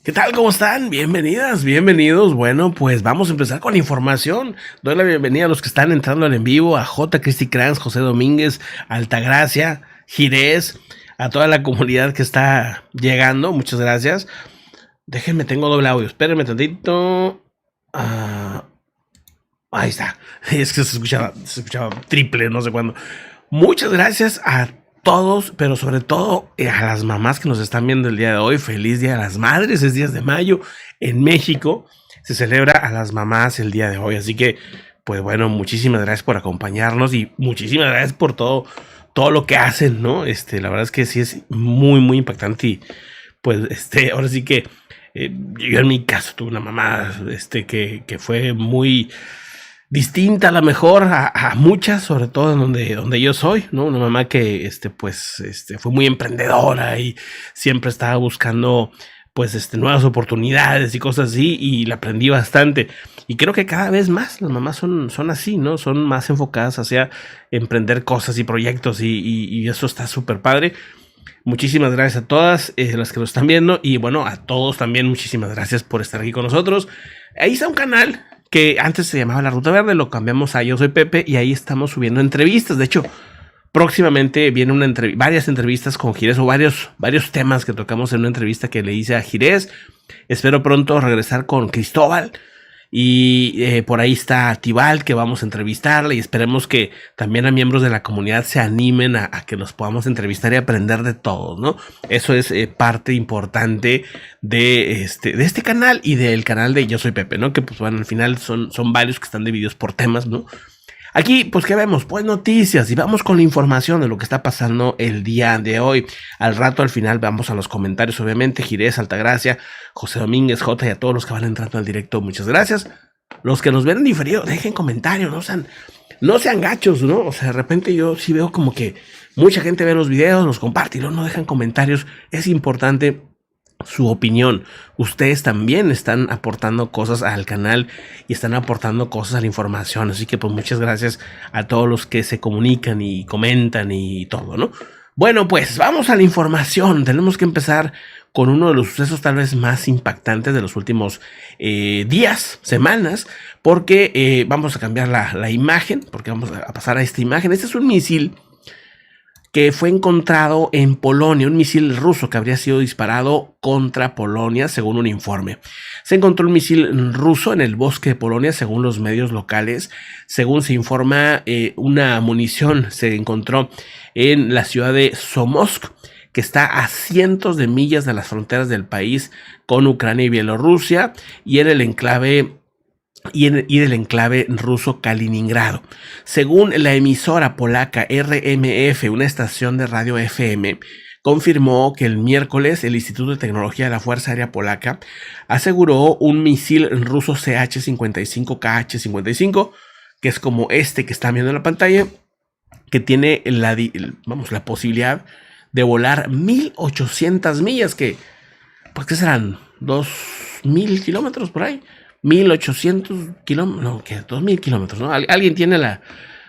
¿Qué tal? ¿Cómo están? Bienvenidas, bienvenidos. Bueno, pues vamos a empezar con la información. Doy la bienvenida a los que están entrando al en vivo, a J. Cristi Kranz, José Domínguez, Altagracia, Girés, a toda la comunidad que está llegando. Muchas gracias. Déjenme, tengo doble audio. Espérenme tantito. Ahí está. Es que se escuchaba triple, no sé cuándo. Muchas gracias a todos, pero sobre todo a las mamás que nos están viendo el día de hoy. Feliz Día de las Madres, es 10 de mayo. En México se celebra a las mamás el día de hoy. Así que, pues bueno, muchísimas gracias por acompañarnos y muchísimas gracias por todo lo que hacen, ¿no? La verdad es que sí es muy, muy impactante y pues ahora sí que yo en mi caso tuve una mamá que fue muy distinta a lo mejor a muchas, sobre todo en donde yo soy, ¿no? Una mamá que fue muy emprendedora y siempre estaba buscando pues nuevas oportunidades y cosas así, y la aprendí bastante. Y creo que cada vez más las mamás son así, ¿no? Son más enfocadas hacia emprender cosas y proyectos, y eso está súper padre. Muchísimas gracias a todas las que lo están viendo, y bueno, a todos también muchísimas gracias por estar aquí con nosotros. Ahí está un canal que antes se llamaba La Ruta Verde, lo cambiamos a Yo Soy Pepe, y ahí estamos subiendo entrevistas. De hecho, próximamente viene varias entrevistas con Girés, o varios temas que tocamos en una entrevista que le hice a Girés. Espero pronto regresar con Cristóbal, y por ahí está Tibal, que vamos a entrevistarle, y esperemos que también a miembros de la comunidad se animen a que los podamos entrevistar y aprender de todos, ¿no? Eso es parte importante de este canal y del canal de Yo Soy Pepe, ¿no? Que pues bueno, al final son varios que están divididos por temas, ¿no? Aquí, pues, ¿qué vemos? Pues noticias, y vamos con la información de lo que está pasando el día de hoy. Al rato, al final, vamos a los comentarios, obviamente. Girés, Altagracia, José Domínguez, J, y a todos los que van entrando al directo, muchas gracias. Los que nos ven en diferido, dejen comentarios, no sean gachos, ¿no? O sea, de repente yo sí veo como que mucha gente ve los videos, los comparte y luego no dejan comentarios. Es importante su opinión. Ustedes también están aportando cosas al canal y están aportando cosas a la información, así que pues muchas gracias a todos los que se comunican y comentan y todo, ¿no? Bueno, pues vamos a la información. Tenemos que empezar con uno de los sucesos tal vez más impactantes de los últimos días, semanas, porque vamos a cambiar la imagen, porque vamos a pasar a esta imagen. Este es un misil que fue encontrado en Polonia, un misil ruso que habría sido disparado contra Polonia, según un informe. Se encontró un misil ruso en el bosque de Polonia, según los medios locales. Según se informa, una munición se encontró en la ciudad de Somosk, que está a cientos de millas de las fronteras del país con Ucrania y Bielorrusia, y en el enclave del enclave ruso Kaliningrado. Según la emisora polaca RMF, una estación de radio FM, confirmó que el miércoles el Instituto de Tecnología de la Fuerza Aérea Polaca aseguró un misil ruso CH-55KH-55, que es como este que están viendo en la pantalla, que tiene la posibilidad de volar 1800 millas, que pues que serán 2000 kilómetros por ahí. 1800 kilómetros, no, que 2000 kilómetros, ¿no? Alguien tiene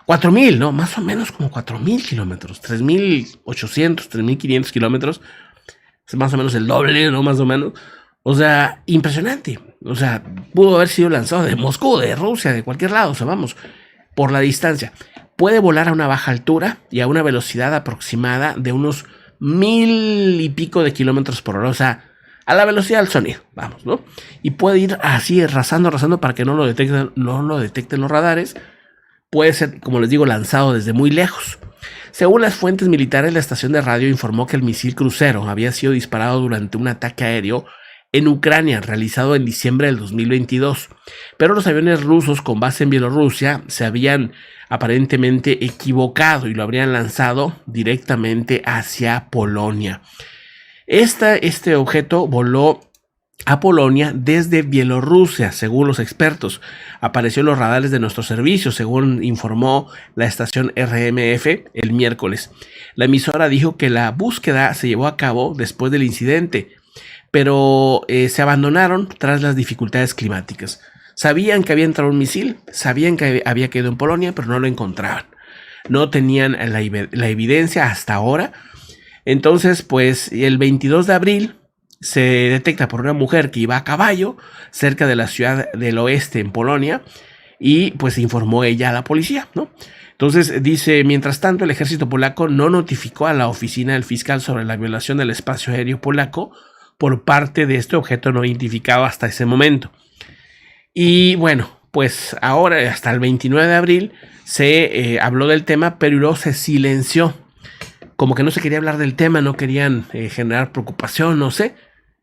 4000, ¿no? Más o menos como 4000 kilómetros, 3800, 3500 kilómetros, es más o menos el doble, ¿no? Más o menos. O sea, impresionante. O sea, pudo haber sido lanzado de Moscú, de Rusia, de cualquier lado, o sea, vamos, por la distancia. Puede volar a una baja altura y a una velocidad aproximada de unos 1000 y pico de kilómetros por hora, o sea, a la velocidad del sonido, vamos, ¿no? Y puede ir así arrasando para que no lo detecten los radares. Puede ser, como les digo, lanzado desde muy lejos. Según las fuentes militares, la estación de radio informó que el misil crucero había sido disparado durante un ataque aéreo en Ucrania realizado en diciembre del 2022. Pero los aviones rusos con base en Bielorrusia se habían aparentemente equivocado y lo habrían lanzado directamente hacia Polonia. Este objeto voló a Polonia desde Bielorrusia, según los expertos. Apareció en los radares de nuestro servicio, según informó la estación RMF el miércoles. La emisora dijo que la búsqueda se llevó a cabo después del incidente, pero se abandonaron tras las dificultades climáticas. Sabían que había entrado un misil, sabían que había caído en Polonia, pero no lo encontraban. No tenían la evidencia hasta ahora. Entonces, pues el 22 de abril se detecta por una mujer que iba a caballo cerca de la ciudad del oeste en Polonia y pues informó ella a la policía, ¿no? Entonces dice, mientras tanto el ejército polaco no notificó a la oficina del fiscal sobre la violación del espacio aéreo polaco por parte de este objeto no identificado hasta ese momento. Y bueno, pues ahora hasta el 29 de abril se habló del tema, pero luego se silenció. Como que no se quería hablar del tema, no querían generar preocupación, no sé.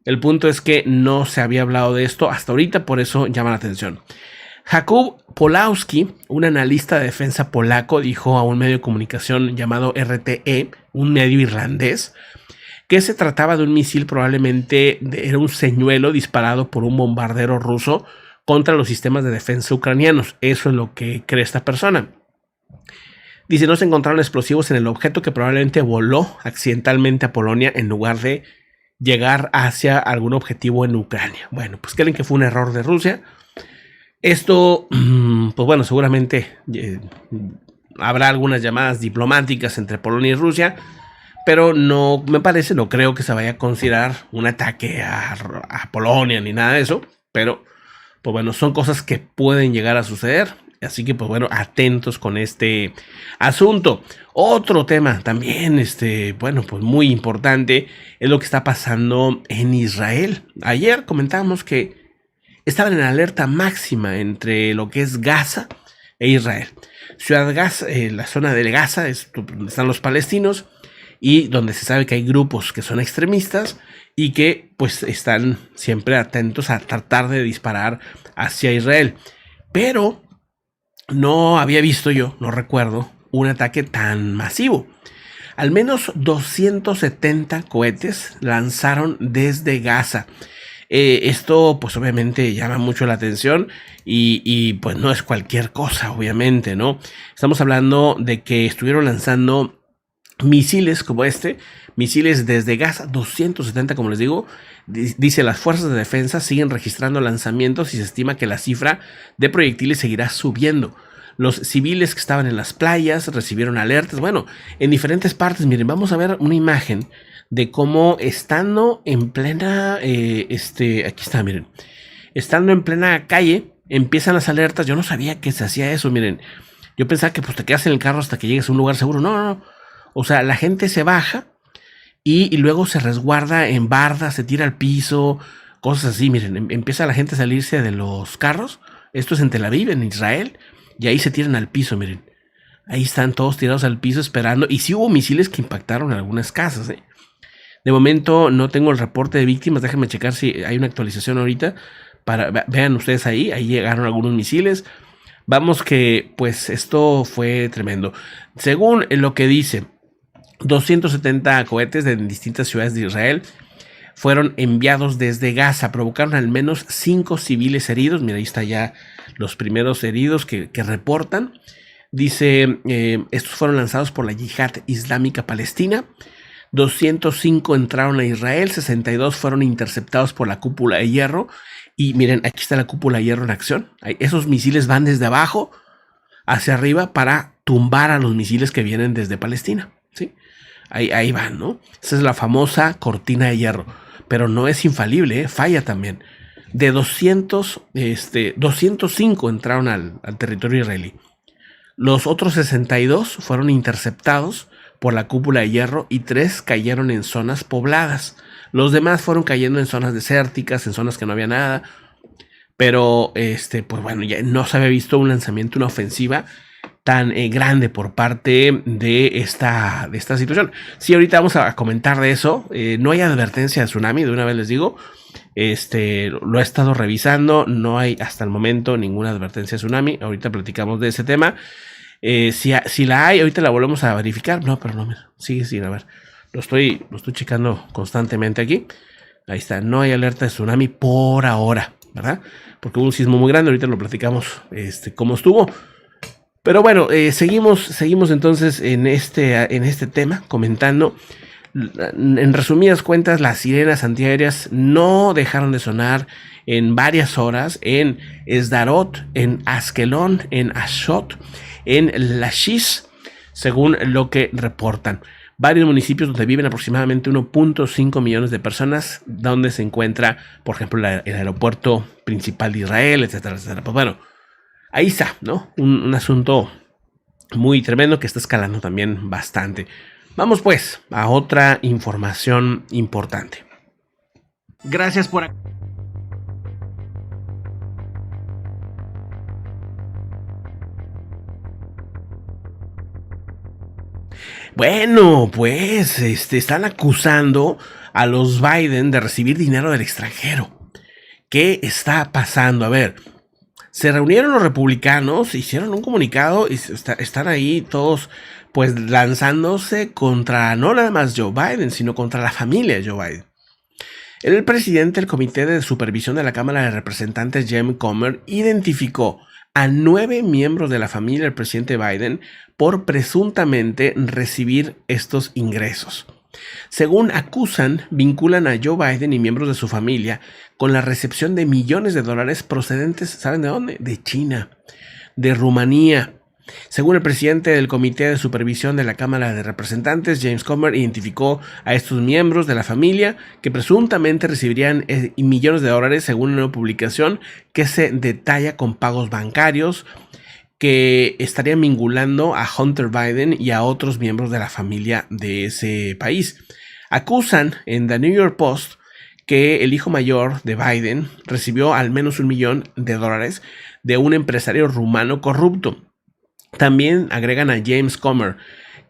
El punto es que no se había hablado de esto hasta ahorita, por eso llama la atención. Jakub Polowski, un analista de defensa polaco, dijo a un medio de comunicación llamado RTE, un medio irlandés, que se trataba de un misil, probablemente era un señuelo disparado por un bombardero ruso contra los sistemas de defensa ucranianos. Eso es lo que cree esta persona. Dice, no se encontraron explosivos en el objeto que probablemente voló accidentalmente a Polonia en lugar de llegar hacia algún objetivo en Ucrania. Bueno, pues creen que fue un error de Rusia. Esto, pues bueno, seguramente habrá algunas llamadas diplomáticas entre Polonia y Rusia, pero no me parece, no creo que se vaya a considerar un ataque a Polonia ni nada de eso, pero pues bueno, son cosas que pueden llegar a suceder, así que pues bueno, atentos con este asunto. Otro tema también, bueno, pues muy importante es lo que está pasando en Israel. Ayer comentábamos que estaban en alerta máxima entre lo que es Gaza e Israel. Ciudad Gaza, la zona de Gaza es donde están los palestinos y donde se sabe que hay grupos que son extremistas y que pues están siempre atentos a tratar de disparar hacia Israel. Pero no había visto yo, no recuerdo, un ataque tan masivo. Al menos 270 cohetes lanzaron desde Gaza. Esto pues obviamente llama mucho la atención y pues no es cualquier cosa, obviamente, ¿no? Estamos hablando de que estuvieron lanzando misiles como misiles desde Gaza, 270 como les digo. Dice, las fuerzas de defensa siguen registrando lanzamientos y se estima que la cifra de proyectiles seguirá subiendo. Los civiles que estaban en las playas recibieron alertas, bueno, en diferentes partes. Miren, vamos a ver una imagen de cómo estando en plena, aquí está, miren, estando en plena calle, empiezan las alertas. Yo no sabía que se hacía eso, miren, yo pensaba que pues te quedas en el carro hasta que llegues a un lugar seguro. No, o sea, la gente se baja y luego se resguarda en bardas, se tira al piso, cosas así, miren, empieza la gente a salirse de los carros. Esto es en Tel Aviv, en Israel, y ahí se tiran al piso, miren, ahí están todos tirados al piso esperando, y sí hubo misiles que impactaron en algunas casas, De momento no tengo el reporte de víctimas, déjenme checar si hay una actualización ahorita, vean ustedes ahí llegaron algunos misiles. Vamos que pues esto fue tremendo. Según lo que dice, 270 cohetes de distintas ciudades de Israel fueron enviados desde Gaza, provocaron al menos 5 civiles heridos. Mira, ahí está ya los primeros heridos que reportan. Dice, estos fueron lanzados por la Yihad Islámica Palestina. 205 entraron a Israel, 62 fueron interceptados por la cúpula de hierro. Y miren, aquí está la cúpula de hierro en acción. Esos misiles van desde abajo hacia arriba para tumbar a los misiles que vienen desde Palestina, ¿sí? Ahí van, ¿no? Esa es la famosa cortina de hierro. Pero no es infalible, falla también. De 205 entraron al territorio israelí. Los otros 62 fueron interceptados por la cúpula de hierro y 3 cayeron en zonas pobladas. Los demás fueron cayendo en zonas desérticas, en zonas que no había nada. Pero, pues bueno, ya no se había visto un lanzamiento, una ofensiva tan grande por parte de esta situación. Sí, ahorita vamos a comentar de eso. No hay advertencia de tsunami, de una vez les digo. Lo he estado revisando. No hay hasta el momento ninguna advertencia de tsunami. Ahorita platicamos de ese tema. Si la hay, ahorita la volvemos a verificar. No, pero no, sigue sin haber. Lo estoy checando constantemente aquí. Ahí está, no hay alerta de tsunami por ahora, ¿verdad? Porque hubo un sismo muy grande, ahorita lo platicamos cómo estuvo. Pero bueno, seguimos entonces en este tema, comentando. En resumidas cuentas, las sirenas antiaéreas no dejaron de sonar en varias horas en Sderot, en Askelon, en Ashdod, en Lachish, según lo que reportan. varios municipios donde viven aproximadamente 1.5 millones de personas, donde se encuentra, por ejemplo, el aeropuerto principal de Israel, etcétera, etcétera. Pues bueno, ahí está, ¿no? Un asunto muy tremendo que está escalando también bastante. Vamos pues a otra información importante. Gracias por... Bueno, pues están acusando a los Biden de recibir dinero del extranjero. ¿Qué está pasando? A ver, se reunieron los republicanos, hicieron un comunicado y están ahí todos pues lanzándose contra no nada más Joe Biden, sino contra la familia de Joe Biden. El presidente del Comité de Supervisión de la Cámara de Representantes, James Comer, identificó a 9 miembros de la familia del presidente Biden por presuntamente recibir estos ingresos. Según acusan, vinculan a Joe Biden y miembros de su familia con la recepción de millones de dólares procedentes, ¿saben de dónde? De China, de Rumanía. Según el presidente del Comité de Supervisión de la Cámara de Representantes, James Comer, identificó a estos miembros de la familia que presuntamente recibirían millones de dólares según una publicación que se detalla con pagos bancarios que estarían vinculando a Hunter Biden y a otros miembros de la familia de ese país. Acusan en The New York Post que el hijo mayor de Biden recibió al menos $1 millón de un empresario rumano corrupto. También agregan a James Comer,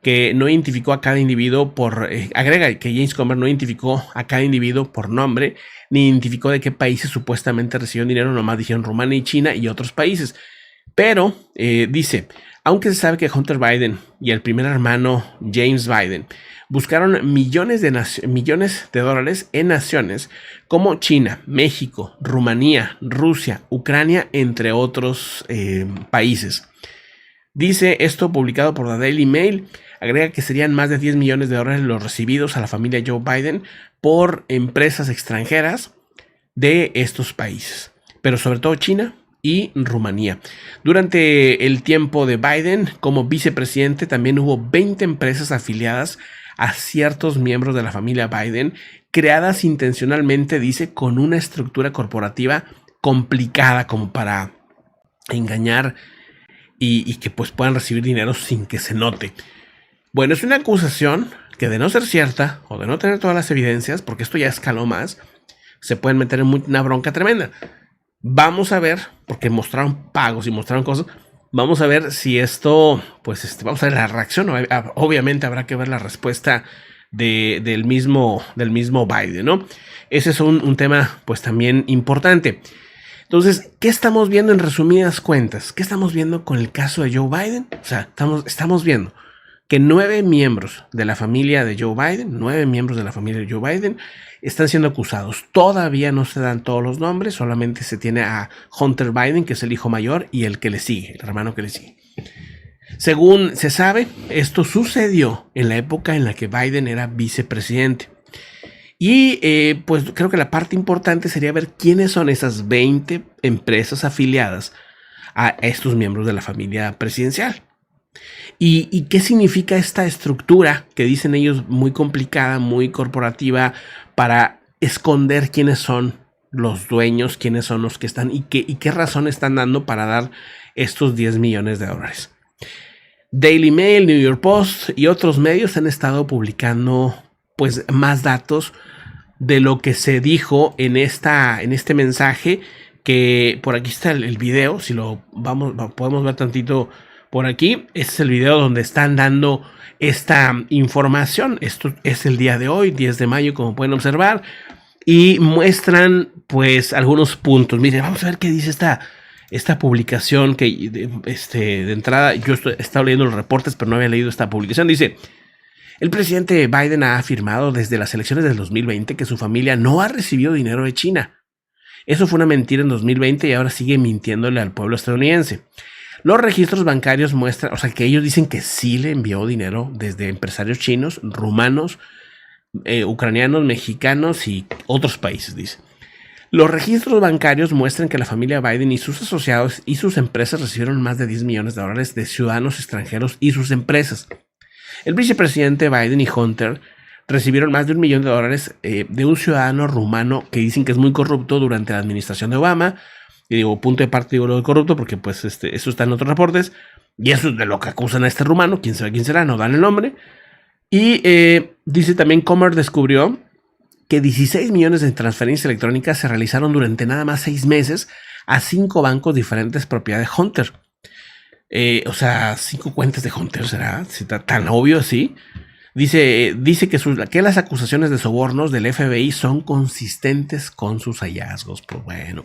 que no identificó a cada individuo agrega que James Comer no identificó a cada individuo por nombre, ni identificó de qué países supuestamente recibieron dinero, nomás dijeron Rumania y China y otros países. Pero dice, aunque se sabe que Hunter Biden y el primer hermano James Biden buscaron millones de dólares en naciones como China, México, Rumanía, Rusia, Ucrania, entre otros países. Dice esto publicado por The Daily Mail, agrega que serían más de $10 millones los recibidos a la familia Joe Biden por empresas extranjeras de estos países, pero sobre todo China y Rumanía. Durante el tiempo de Biden como vicepresidente también hubo 20 empresas afiliadas a ciertos miembros de la familia Biden, creadas intencionalmente, dice, con una estructura corporativa complicada como para engañar y que pues puedan recibir dinero sin que se note. Bueno, es una acusación que, de no ser cierta o de no tener todas las evidencias, porque esto ya escaló más, se pueden meter en una bronca tremenda. Vamos a ver, porque mostraron pagos y mostraron cosas. Vamos a ver si esto, pues vamos a ver la reacción. Obviamente habrá que ver la respuesta del mismo Biden, ¿no? Ese es un tema pues también importante. Entonces, ¿qué estamos viendo en resumidas cuentas? ¿Qué estamos viendo con el caso de Joe Biden? O sea, estamos viendo que 9 miembros de la familia de Joe Biden, están siendo acusados. Todavía no se dan todos los nombres, solamente se tiene a Hunter Biden, que es el hijo mayor, y el que le sigue, el hermano que le sigue. Según se sabe, esto sucedió en la época en la que Biden era vicepresidente. Y pues creo que la parte importante sería ver quiénes son esas 20 empresas afiliadas a estos miembros de la familia presidencial. ¿Y qué significa esta estructura que dicen ellos muy complicada, muy corporativa, para esconder quiénes son los dueños, quiénes son los que están y qué razón están dando para dar estos $10 millones? Daily Mail, New York Post y otros medios han estado publicando pues más datos de lo que se dijo en este mensaje, que por aquí está el video, si podemos ver tantito por aquí. Este es el video donde están dando esta información. Esto es el día de hoy, 10 de mayo, como pueden observar, y muestran pues algunos puntos. Miren, vamos a ver qué dice esta publicación, que de entrada yo he estado leyendo los reportes, pero no había leído esta publicación. Dice: el presidente Biden ha afirmado desde las elecciones del 2020 que su familia no ha recibido dinero de China. Eso fue una mentira en 2020 y ahora sigue mintiéndole al pueblo estadounidense. Los registros bancarios muestran, o sea, que ellos dicen que sí le envió dinero desde empresarios chinos, rumanos, ucranianos, mexicanos y otros países, dice. Los registros bancarios muestran que la familia Biden y sus asociados y sus empresas recibieron más de $10 millones de ciudadanos extranjeros y sus empresas. El vicepresidente Biden y Hunter recibieron más de $1 millón de un ciudadano rumano que dicen que es muy corrupto durante la administración de Obama. Y digo, punto de parte, digo lo de corrupto porque pues eso está en otros reportes. Y eso es de lo que acusan a este rumano. Quién sabe quién será, no dan el nombre. Y dice también Comer descubrió que 16 millones de transferencias electrónicas se realizaron durante nada más 6 meses a 5 bancos diferentes propiedad de Hunter. O sea, 5 cuentas de Hunter, ¿será? Si está tan obvio así. Dice que las acusaciones de sobornos del FBI son consistentes con sus hallazgos. Pues bueno,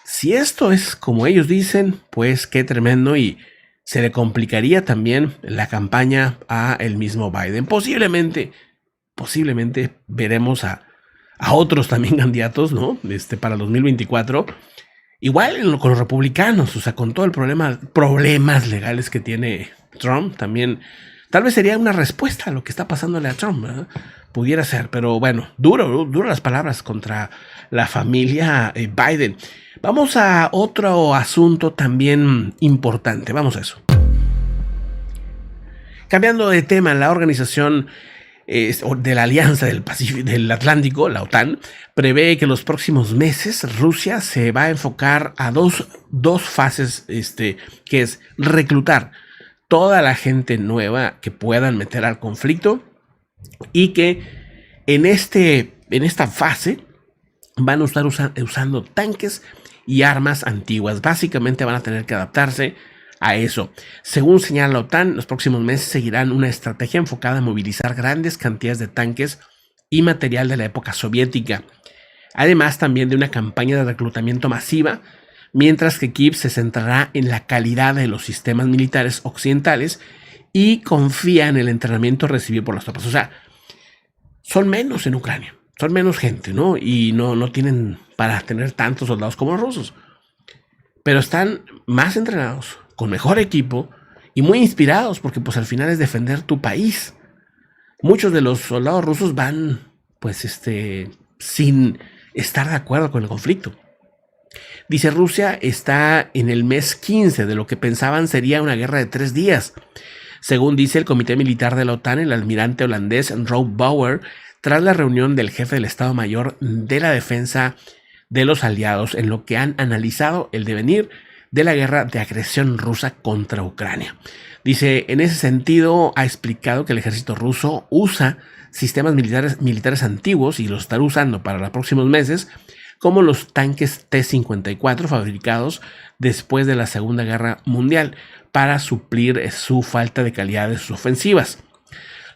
si esto es como ellos dicen, pues qué tremendo, y se le complicaría también la campaña a el mismo Biden. Posiblemente veremos a otros también candidatos, ¿no? Para 2024. Igual con los republicanos, o sea, con todo el problemas legales que tiene Trump, también tal vez sería una respuesta a lo que está pasándole a Trump, ¿verdad? Pudiera ser, pero bueno, duro las palabras contra la familia Biden. Vamos a otro asunto también importante, vamos a eso. Cambiando de tema, la organización de la Alianza del Atlántico, la OTAN, prevé que en los próximos meses Rusia se va a enfocar a dos fases, que es reclutar toda la gente nueva que puedan meter al conflicto, y que en esta fase van a estar usando tanques y armas antiguas. Básicamente van a tener que adaptarse a eso. Según señala la OTAN, los próximos meses seguirán una estrategia enfocada a movilizar grandes cantidades de tanques y material de la época soviética. Además, también de una campaña de reclutamiento masiva, mientras que Kiev se centrará en la calidad de los sistemas militares occidentales y confía en el entrenamiento recibido por las tropas. O sea, son menos en Ucrania, son menos gente, ¿no? Y no tienen para tener tantos soldados como los rusos. Pero están más entrenados, con mejor equipo y muy inspirados, porque pues al final es defender tu país. Muchos de los soldados rusos van pues sin estar de acuerdo con el conflicto. Dice, Rusia está en el mes 15 de lo que pensaban sería una guerra de 3 días. Según dice el Comité Militar de la OTAN, el almirante holandés Rob Bauer, tras la reunión del jefe del Estado Mayor de la Defensa de los aliados, en lo que han analizado el devenir de la guerra de agresión rusa contra Ucrania. Dice, en ese sentido, ha explicado que el ejército ruso usa sistemas militares antiguos y los estará usando para los próximos meses, como los tanques T-54 fabricados después de la Segunda Guerra Mundial, para suplir su falta de calidad de sus ofensivas.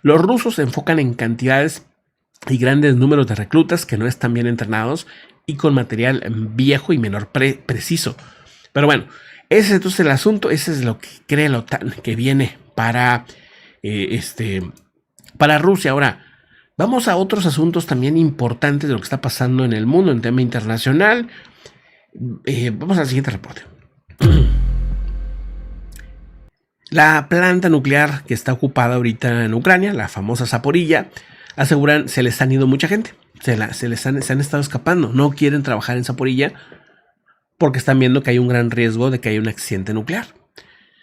Los rusos se enfocan en cantidades y grandes números de reclutas que no están bien entrenados y con material viejo y menor preciso. Pero bueno, ese es entonces el asunto, ese es lo que cree la OTAN que viene para Rusia. Ahora, vamos a otros asuntos también importantes de lo que está pasando en el mundo en tema internacional. Vamos al siguiente reporte. La planta nuclear que está ocupada ahorita en Ucrania, la famosa Zaporilla, aseguran se les han ido mucha gente. Se han estado escapando. No quieren trabajar en Zaporilla porque están viendo que hay un gran riesgo de que haya un accidente nuclear.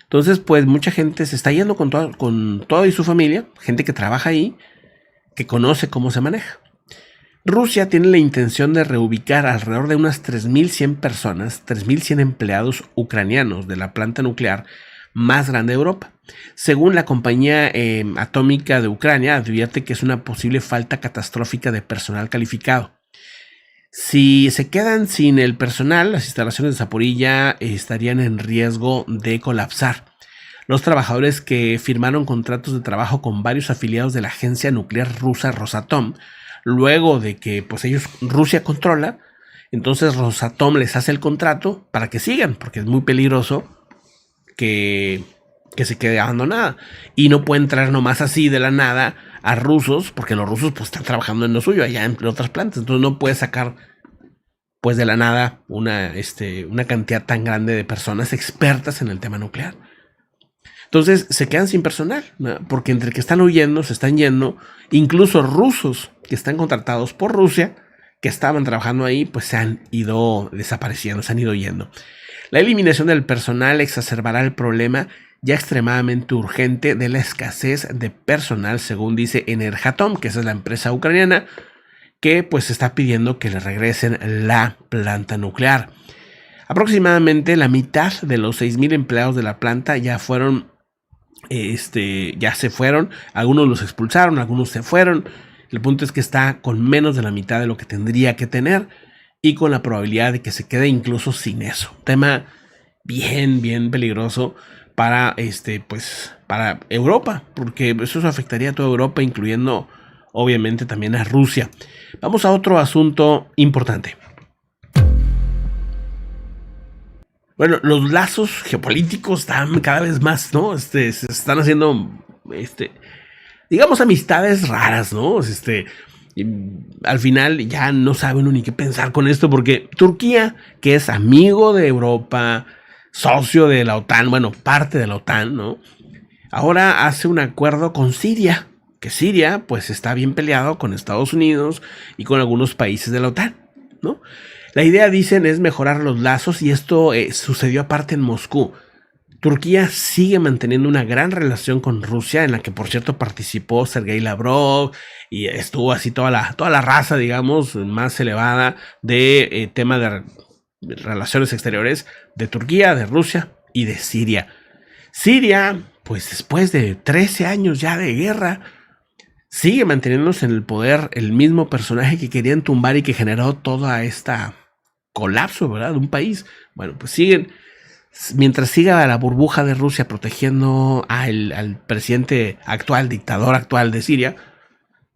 Entonces, pues mucha gente se está yendo con todo y su familia, gente que trabaja ahí, que conoce cómo se maneja. Rusia tiene la intención de reubicar alrededor de unas 3.100 personas, 3.100 empleados ucranianos de la planta nuclear más grande de Europa. Según la compañía atómica de Ucrania, advierte que es una posible falta catastrófica de personal calificado. Si se quedan sin el personal, las instalaciones de Zaporilla estarían en riesgo de colapsar. Los trabajadores que firmaron contratos de trabajo con varios afiliados de la agencia nuclear rusa Rosatom, luego de que pues Rusia controla, entonces Rosatom les hace el contrato para que sigan, porque es muy peligroso que se quede abandonada. Y no pueden traer nomás así de la nada a rusos, porque los rusos pues están trabajando en lo suyo allá en otras plantas. Entonces no puede sacar pues de la nada una cantidad tan grande de personas expertas en el tema nuclear. Entonces se quedan sin personal, ¿no? Porque entre que están huyendo, se están yendo, incluso rusos que están contratados por Rusia, que estaban trabajando ahí, pues se han ido desapareciendo, se han ido yendo. La eliminación del personal exacerbará el problema, ya extremadamente urgente de la escasez de personal, según dice Energatom, que esa es la empresa ucraniana, que pues está pidiendo que le regresen la planta nuclear. Aproximadamente la mitad de los 6,000 empleados de la planta ya fueron, ya se fueron, algunos los expulsaron, algunos se fueron. El punto es que está con menos de la mitad de lo que tendría que tener y con la probabilidad de que se quede incluso sin eso. Tema bien peligroso para para Europa, porque eso afectaría a toda Europa, incluyendo obviamente también a Rusia. Vamos a otro asunto importante. Bueno, los lazos geopolíticos están cada vez más, ¿no? Se están haciendo, digamos, amistades raras, ¿no? Al final ya no saben ni qué pensar con esto, porque Turquía, que es amigo de Europa, socio de la OTAN, bueno, parte de la OTAN, ¿no? Ahora hace un acuerdo con Siria, que Siria, pues, está bien peleado con Estados Unidos y con algunos países de la OTAN, ¿no? La idea, dicen, es mejorar los lazos y esto sucedió aparte en Moscú. Turquía sigue manteniendo una gran relación con Rusia, en la que por cierto participó Sergei Lavrov y estuvo así toda la raza, digamos, más elevada de tema de relaciones exteriores de Turquía, de Rusia y de Siria. Siria, pues después de 13 años ya de guerra, sigue manteniéndose en el poder el mismo personaje que querían tumbar y que generó toda esta colapso, ¿verdad?, de un país. Bueno, pues siguen, mientras siga la burbuja de Rusia protegiendo al presidente actual, dictador actual de Siria,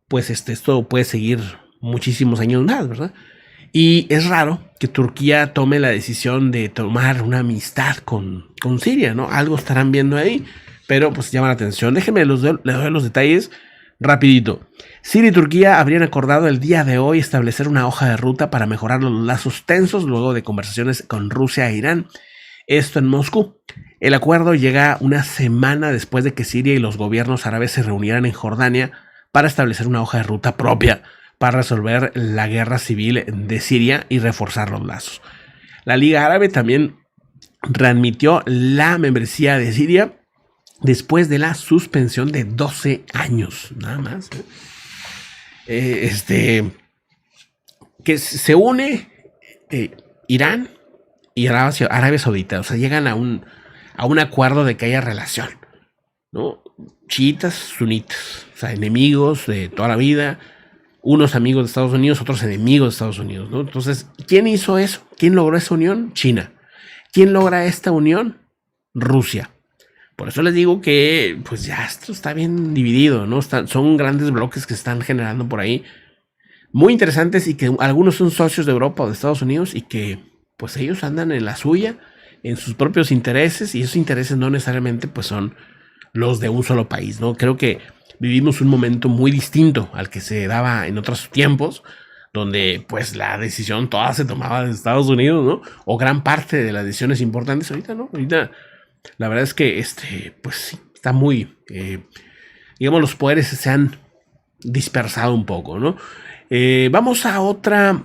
pues esto puede seguir muchísimos años más, ¿verdad? Y es raro que Turquía tome la decisión de tomar una amistad con Siria, ¿no? Algo estarán viendo ahí, pero pues llama la atención. Déjenme les doy los detalles rapidito. Siria y Turquía habrían acordado el día de hoy establecer una hoja de ruta para mejorar los lazos tensos luego de conversaciones con Rusia e Irán. Esto en Moscú. El acuerdo llega una semana después de que Siria y los gobiernos árabes se reunieran en Jordania para establecer una hoja de ruta propia para resolver la guerra civil de Siria y reforzar los lazos. La Liga Árabe también readmitió la membresía de Siria después de la suspensión de 12 años, nada más. Que se une Irán y Arabia Saudita, o sea, llegan a un acuerdo de que haya relación, ¿no? Chiitas, sunitas, o sea, enemigos de toda la vida, unos amigos de Estados Unidos, otros enemigos de Estados Unidos, ¿no? Entonces, ¿quién hizo eso? ¿Quién logró esa unión? China. ¿Quién logra esta unión? Rusia. Por eso les digo que pues ya esto está bien dividido, ¿no? Son grandes bloques que se están generando por ahí, muy interesantes, y que algunos son socios de Europa o de Estados Unidos y que pues ellos andan en la suya, en sus propios intereses, y esos intereses no necesariamente pues son los de un solo país, ¿no? Creo que vivimos un momento muy distinto al que se daba en otros tiempos, donde pues la decisión toda se tomaba de Estados Unidos, ¿no? O gran parte de las decisiones importantes. Ahorita no, ahorita la verdad es que pues sí, está muy, digamos, los poderes se han dispersado un poco, ¿no? Vamos a otra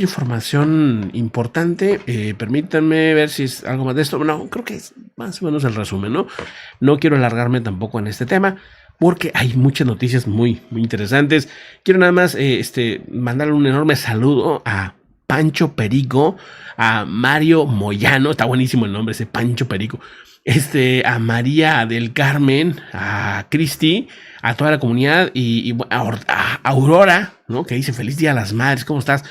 información importante. Permítanme ver si es algo más de esto. No, creo que es más o menos el resumen, ¿no? No quiero alargarme tampoco en este tema, porque hay muchas noticias muy interesantes. Quiero nada más mandarle un enorme saludo a Pancho Perico, a Mario Moyano, está buenísimo el nombre, ese Pancho Perico, a María del Carmen, a Cristi, a toda la comunidad y a Aurora, ¿no? Que dice feliz día a las madres, ¿cómo estás?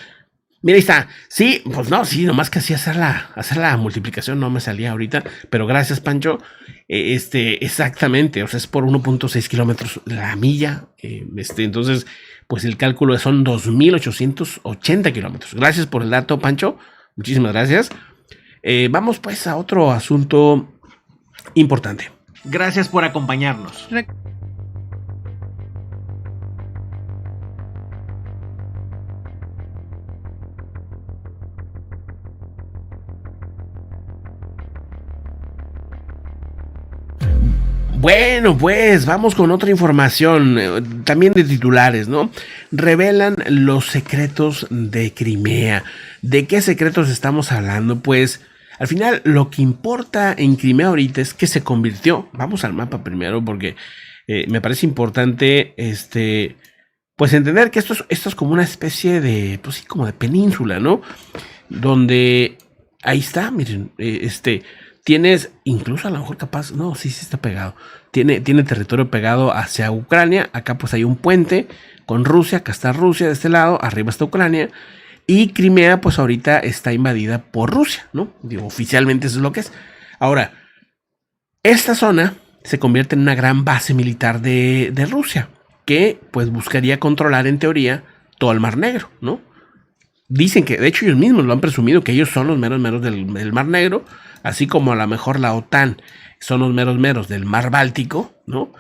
Mira, ahí está. Sí, pues no, sí, nomás que así hacer la multiplicación no me salía ahorita, pero gracias, Pancho. Exactamente, o sea, es por 1.6 kilómetros la milla. Entonces, pues el cálculo son 2.880 kilómetros. Gracias por el dato, Pancho. Muchísimas gracias. Vamos pues a otro asunto importante. Gracias por acompañarnos. Bueno, pues vamos con otra información, también de titulares, ¿no? Revelan los secretos de Crimea. ¿De qué secretos estamos hablando? Pues Al final, lo que importa en Crimea ahorita es que se convirtió, vamos al mapa primero porque me parece importante, pues entender que esto es como una especie de, pues sí, como de península, ¿no? Donde, ahí está, miren, tienes, incluso a lo mejor capaz, no, sí está pegado, tiene territorio pegado hacia Ucrania, acá pues hay un puente con Rusia, acá está Rusia de este lado, arriba está Ucrania, y Crimea pues ahorita está invadida por Rusia, ¿no? Digo, oficialmente eso es lo que es. Ahora, esta zona se convierte en una gran base militar de Rusia, que pues buscaría controlar en teoría todo el Mar Negro, ¿no? Dicen que, de hecho ellos mismos lo han presumido, que ellos son los meros del Mar Negro, así como a lo mejor la OTAN son los meros del Mar Báltico, ¿no?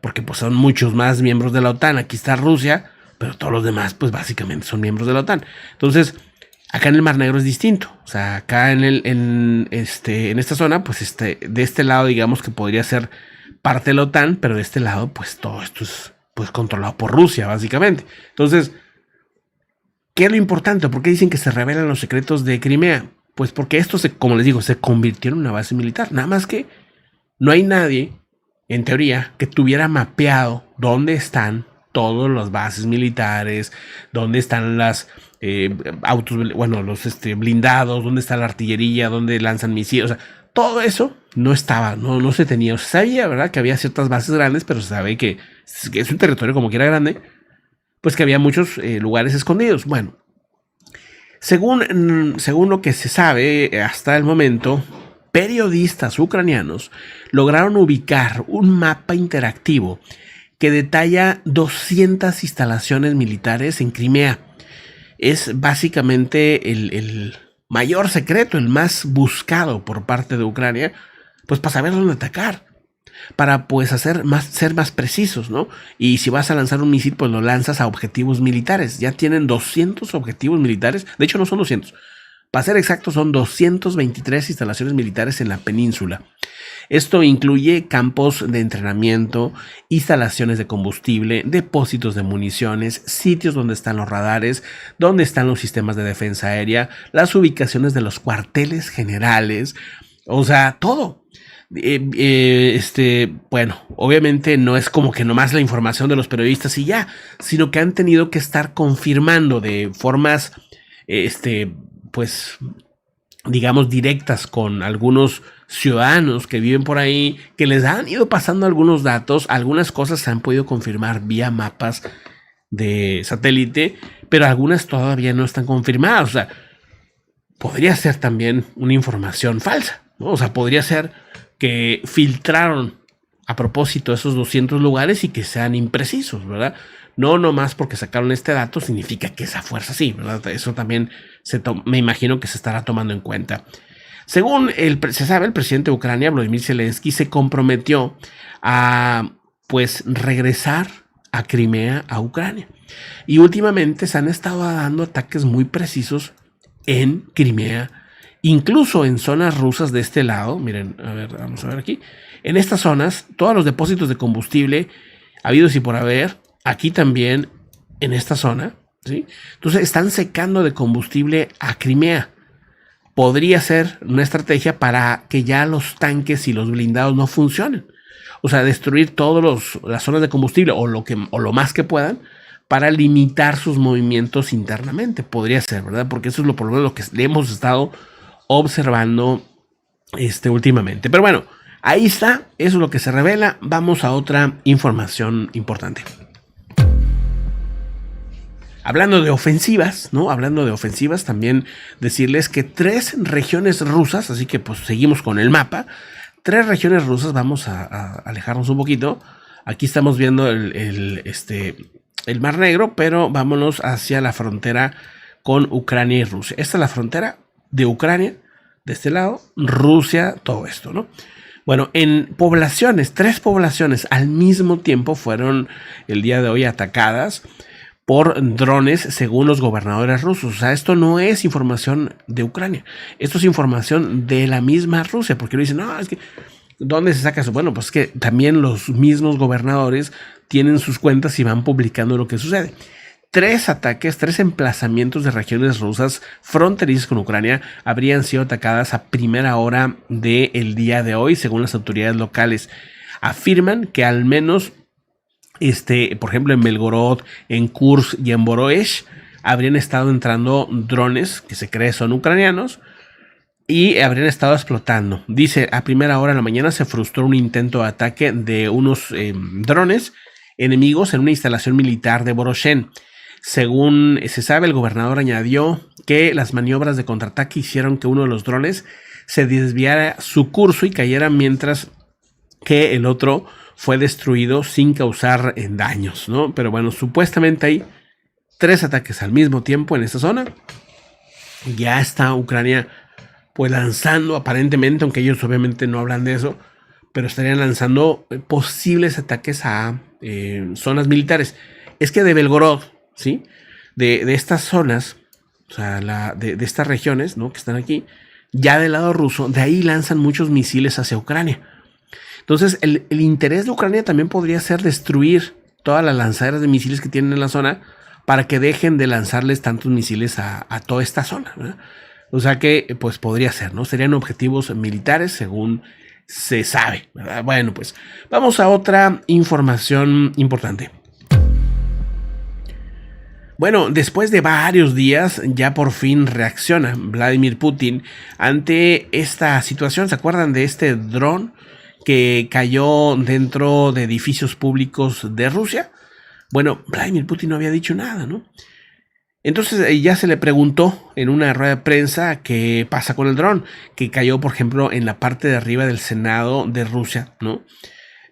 Porque pues son muchos más miembros de la OTAN, aquí está Rusia, pero todos los demás pues básicamente son miembros de la OTAN. Entonces, acá en el Mar Negro es distinto, o sea, acá en esta zona, pues de este lado digamos que podría ser parte de la OTAN, pero de este lado pues todo esto es pues controlado por Rusia básicamente. Entonces, ¿qué es lo importante? ¿Por qué dicen que se revelan los secretos de Crimea? Pues porque esto, como les digo, se convirtió en una base militar. Nada más que no hay nadie, en teoría, que tuviera mapeado dónde están todas las bases militares, dónde están las autos, bueno, los blindados, dónde está la artillería, dónde lanzan misiles. O sea, todo eso no estaba, no se tenía. O sea, se sabía, ¿verdad?, que había ciertas bases grandes, pero se sabe que es un territorio como quiera grande, pues que había muchos lugares escondidos. Bueno, según lo que se sabe hasta el momento, periodistas ucranianos lograron ubicar un mapa interactivo que detalla 200 instalaciones militares en Crimea. Es básicamente el mayor secreto, el más buscado por parte de Ucrania, pues para saber dónde atacar, para pues ser más precisos, ¿no? Y si vas a lanzar un misil, pues lo lanzas a objetivos militares. Ya tienen 200 objetivos militares, de hecho no son 200, para ser exactos son 223 instalaciones militares en la península. Esto incluye campos de entrenamiento, instalaciones de combustible, depósitos de municiones, sitios donde están los radares, donde están los sistemas de defensa aérea, las ubicaciones de los cuarteles generales, o sea, todo. Bueno, obviamente no es como que nomás la información de los periodistas y ya, sino que han tenido que estar confirmando de formas, pues, digamos, directas con algunos ciudadanos que viven por ahí, que les han ido pasando algunos datos, algunas cosas se han podido confirmar vía mapas de satélite, pero algunas todavía no están confirmadas. O sea, podría ser también una información falsa, ¿no? O sea, podría ser que filtraron a propósito esos 200 lugares y que sean imprecisos, ¿verdad? No nomás porque sacaron este dato significa que esa fuerza sí, ¿verdad? Eso también me imagino que se estará tomando en cuenta. Según se sabe, el presidente de Ucrania, Volodymyr Zelensky, se comprometió a pues regresar a Crimea, a Ucrania. Y últimamente se han estado dando ataques muy precisos en Crimea, incluso en zonas rusas de este lado. Miren, a ver, vamos a ver aquí. En estas zonas, todos los depósitos de combustible habidos y por haber, aquí también en esta zona, ¿sí? Entonces están secando de combustible a Crimea. Podría ser una estrategia para que ya los tanques y los blindados no funcionen. O sea, destruir todas las zonas de combustible o lo más que puedan para limitar sus movimientos internamente. Podría ser, ¿verdad? Porque eso es por lo menos lo que le hemos estado observando últimamente. Pero bueno, ahí está. Eso es lo que se revela. Vamos a otra información importante. Hablando de ofensivas, ¿no? Hablando de ofensivas, también decirles que 3 regiones rusas, así que pues seguimos con el mapa, 3 regiones rusas, vamos a alejarnos un poquito. Aquí estamos viendo el Mar Negro, pero vámonos hacia la frontera con Ucrania y Rusia. Esta es la frontera de Ucrania, de este lado, Rusia, todo esto, ¿no? Bueno, en poblaciones, 3 poblaciones al mismo tiempo fueron el día de hoy atacadas por drones, según los gobernadores rusos. O sea, esto no es información de Ucrania, esto es información de la misma Rusia, porque lo dicen, no, es que, ¿dónde se saca eso? Bueno, pues que también los mismos gobernadores tienen sus cuentas y van publicando lo que sucede. tres emplazamientos de regiones rusas fronterizas con Ucrania habrían sido atacadas a primera hora del día de hoy, según las autoridades locales. Afirman que al menos, por ejemplo, en Belgorod, en Kursk y en Voronezh habrían estado entrando drones que se cree son ucranianos y habrían estado explotando. Dice, a primera hora de la mañana se frustró un intento de ataque de unos drones enemigos en una instalación militar de Voronezh. Según se sabe, el gobernador añadió que las maniobras de contraataque hicieron que uno de los drones se desviara su curso y cayera, mientras que el otro fue destruido sin causar daños, ¿no? Pero bueno, supuestamente hay 3 ataques al mismo tiempo en esta zona. Ya está Ucrania pues lanzando aparentemente, aunque ellos obviamente no hablan de eso, pero estarían lanzando posibles ataques a zonas militares. Es que de Belgorod, ¿sí? De estas zonas, o sea, de estas regiones, ¿no? Que están aquí, ya del lado ruso, de ahí lanzan muchos misiles hacia Ucrania. Entonces, el interés de Ucrania también podría ser destruir todas las lanzaderas de misiles que tienen en la zona para que dejen de lanzarles tantos misiles a toda esta zona, ¿no? O sea que, pues podría ser, ¿no? Serían objetivos militares según se sabe, ¿verdad? Bueno, pues vamos a otra información importante. Bueno, después de varios días, ya por fin reacciona Vladimir Putin ante esta situación. ¿Se acuerdan de este dron que cayó dentro de edificios públicos de Rusia? Bueno, Vladimir Putin no había dicho nada, ¿no? Entonces ya se le preguntó en una rueda de prensa qué pasa con el dron, que cayó, por ejemplo, en la parte de arriba del Senado de Rusia, ¿no?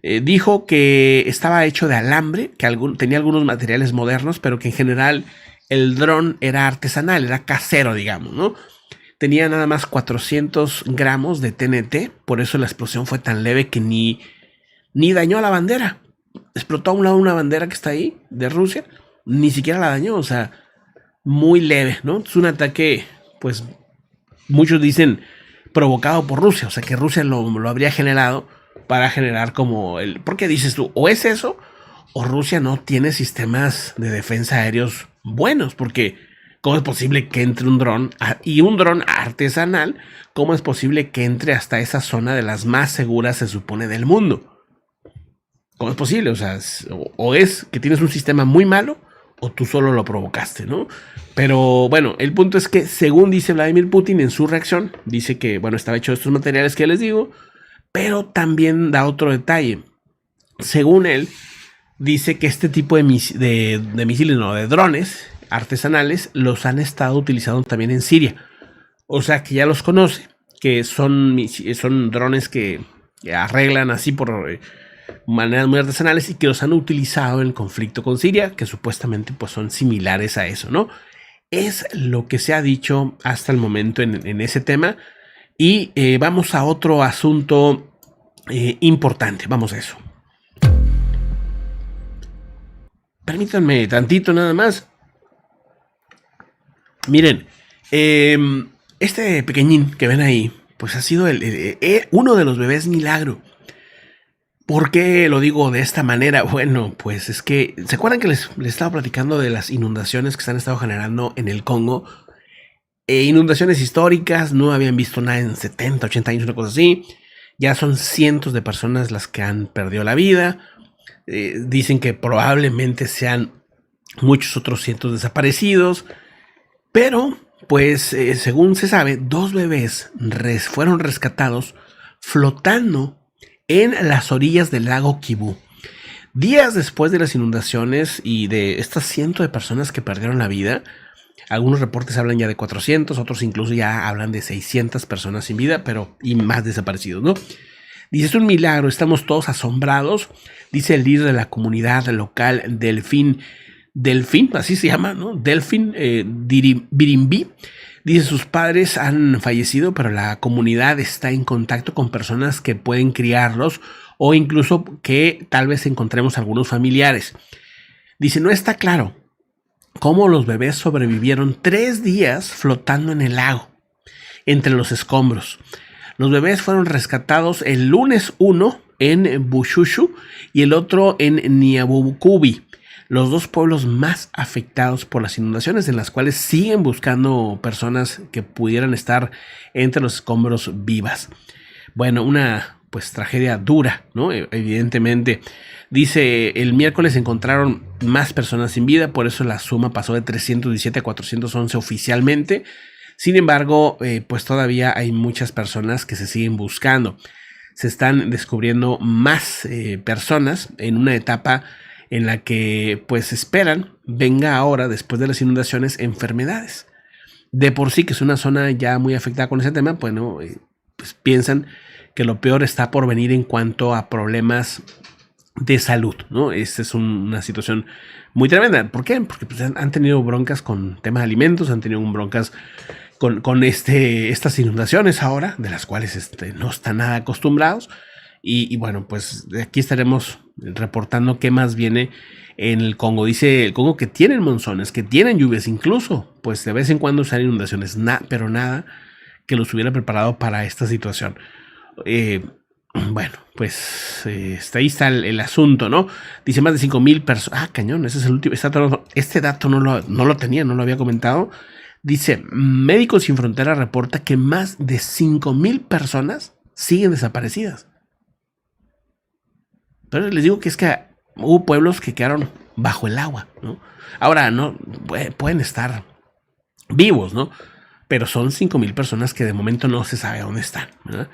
Dijo que estaba hecho de alambre, que tenía algunos materiales modernos, pero que en general el dron era artesanal, era casero, digamos, ¿no? Tenía nada más 400 gramos de TNT, por eso la explosión fue tan leve que ni dañó a la bandera. Explotó a un lado una bandera que está ahí, de Rusia, ni siquiera la dañó, o sea, muy leve, ¿no? Es un ataque, pues, muchos dicen provocado por Rusia, o sea, que Rusia lo habría generado para generar como el... ¿Por qué dices tú? O es eso, o Rusia no tiene sistemas de defensa aéreos buenos, porque ¿cómo es posible que entre un dron y un dron artesanal? ¿Cómo es posible que entre hasta esa zona de las más seguras, se supone, del mundo? ¿Cómo es posible? O sea, o es que tienes un sistema muy malo, o tú solo lo provocaste, ¿no? Pero bueno, el punto es que, según dice Vladimir Putin en su reacción, dice que, bueno, estaba hecho de estos materiales que les digo, pero también da otro detalle. Según él, dice que este tipo de misiles, no, de drones artesanales, los han estado utilizando también en Siria. O sea, que ya los conoce, que son drones que arreglan así por maneras muy artesanales y que los han utilizado en el conflicto con Siria, que supuestamente pues son similares a eso, ¿no? Es lo que se ha dicho hasta el momento en ese tema. Y vamos a otro asunto importante. Vamos a eso. Permítanme tantito nada más. Miren, este pequeñín que ven ahí, pues ha sido uno de los bebés milagro. ¿Por qué lo digo de esta manera? Bueno, pues es que, ¿se acuerdan que les estaba platicando de las inundaciones que se han estado generando en el Congo? Inundaciones históricas, no habían visto nada en 70, 80 años, una cosa así. Ya son cientos de personas las que han perdido la vida. Dicen que probablemente sean muchos otros cientos desaparecidos. Pero, pues, según se sabe, 2 bebés fueron rescatados flotando en las orillas del lago Kivu. Días después de las inundaciones y de estas cientos de personas que perdieron la vida, algunos reportes hablan ya de 400, otros incluso ya hablan de 600 personas sin vida, y más desaparecidos, ¿no? Dice, es un milagro, estamos todos asombrados, dice el líder de la comunidad local Delfín, así se llama, ¿no? Delfín Birimbi. Dice, sus padres han fallecido, pero la comunidad está en contacto con personas que pueden criarlos o incluso que tal vez encontremos algunos familiares. Dice, no está claro cómo los bebés sobrevivieron 3 días flotando en el lago, entre los escombros. Los bebés fueron rescatados el lunes 1 en Bushushu y el otro en Niabukubi. los dos pueblos más afectados por las inundaciones, en las cuales siguen buscando personas que pudieran estar entre los escombros vivas. Bueno, una pues tragedia dura, ¿no? Evidentemente. Dice, el miércoles encontraron más personas sin vida, por eso la suma pasó de 317 a 411 oficialmente. Sin embargo, pues todavía hay muchas personas que se siguen buscando. Se están descubriendo más personas en una etapa en la que pues esperan venga ahora, después de las inundaciones, enfermedades. De por sí que es una zona ya muy afectada con ese tema, bueno, pues piensan que lo peor está por venir en cuanto a problemas de salud, ¿no? Esta es una situación muy tremenda. ¿Por qué? Porque pues, han tenido broncas con temas de alimentos, han tenido broncas con estas inundaciones ahora, de las cuales no están nada acostumbrados. Y bueno, pues de aquí estaremos reportando qué más viene en el Congo. Dice el Congo que tienen monzones, que tienen lluvias, incluso pues de vez en cuando salen inundaciones, pero nada que los hubiera preparado para esta situación. Bueno, pues ahí está el asunto, ¿no? Dice más de 5,000 personas. Ah, cañón, ese es el último. Este dato no lo tenía, no lo había comentado. Dice, Médicos Sin Fronteras reporta que más de 5,000 personas siguen desaparecidas. Pero les digo que es que hubo pueblos que quedaron bajo el agua, ¿no? Ahora, no pueden estar vivos, ¿no? Pero son 5,000 personas que de momento no se sabe dónde están, ¿verdad?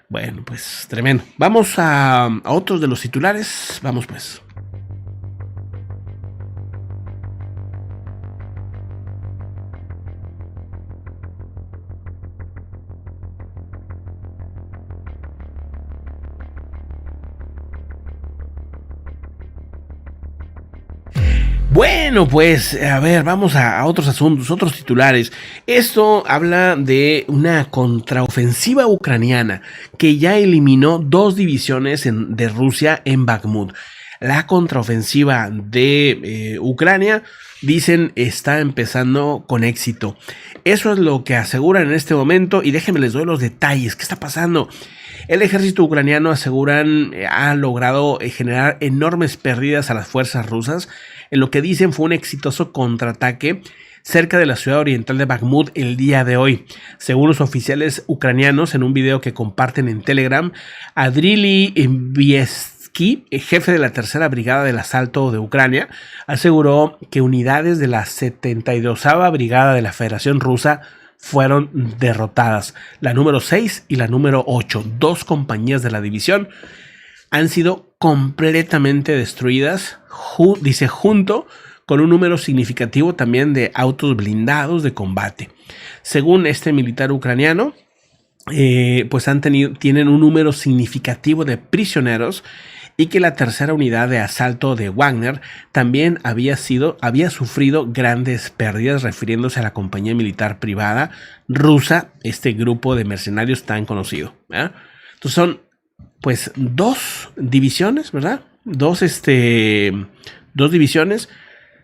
Bueno, pues tremendo. Vamos a otros de los titulares. Vamos pues. Bueno, pues a ver, vamos a otros asuntos, otros titulares. Esto habla de una contraofensiva ucraniana que ya eliminó 2 divisiones de Rusia en Bakhmut. La contraofensiva de Ucrania, dicen, está empezando con éxito. Eso es lo que aseguran en este momento y déjenme les doy los detalles. ¿Qué está pasando? El ejército ucraniano aseguran ha logrado generar enormes pérdidas a las fuerzas rusas en lo que dicen fue un exitoso contraataque cerca de la ciudad oriental de Bakhmut el día de hoy. Según los oficiales ucranianos, en un video que comparten en Telegram, Adrili Bieski, jefe de la tercera brigada del asalto de Ucrania, aseguró que unidades de la 72ª brigada de la Federación Rusa fueron derrotadas. La número 6 y la número 8, 2 compañías de la división, han sido completamente destruidas, dice, junto con un número significativo también de autos blindados de combate. Según este militar ucraniano, pues tienen un número significativo de prisioneros y que la tercera unidad de asalto de Wagner también había sufrido grandes pérdidas, refiriéndose a la compañía militar privada rusa, este grupo de mercenarios tan conocido, ¿verdad? Entonces son pues 2 divisiones, ¿verdad? 2 divisiones,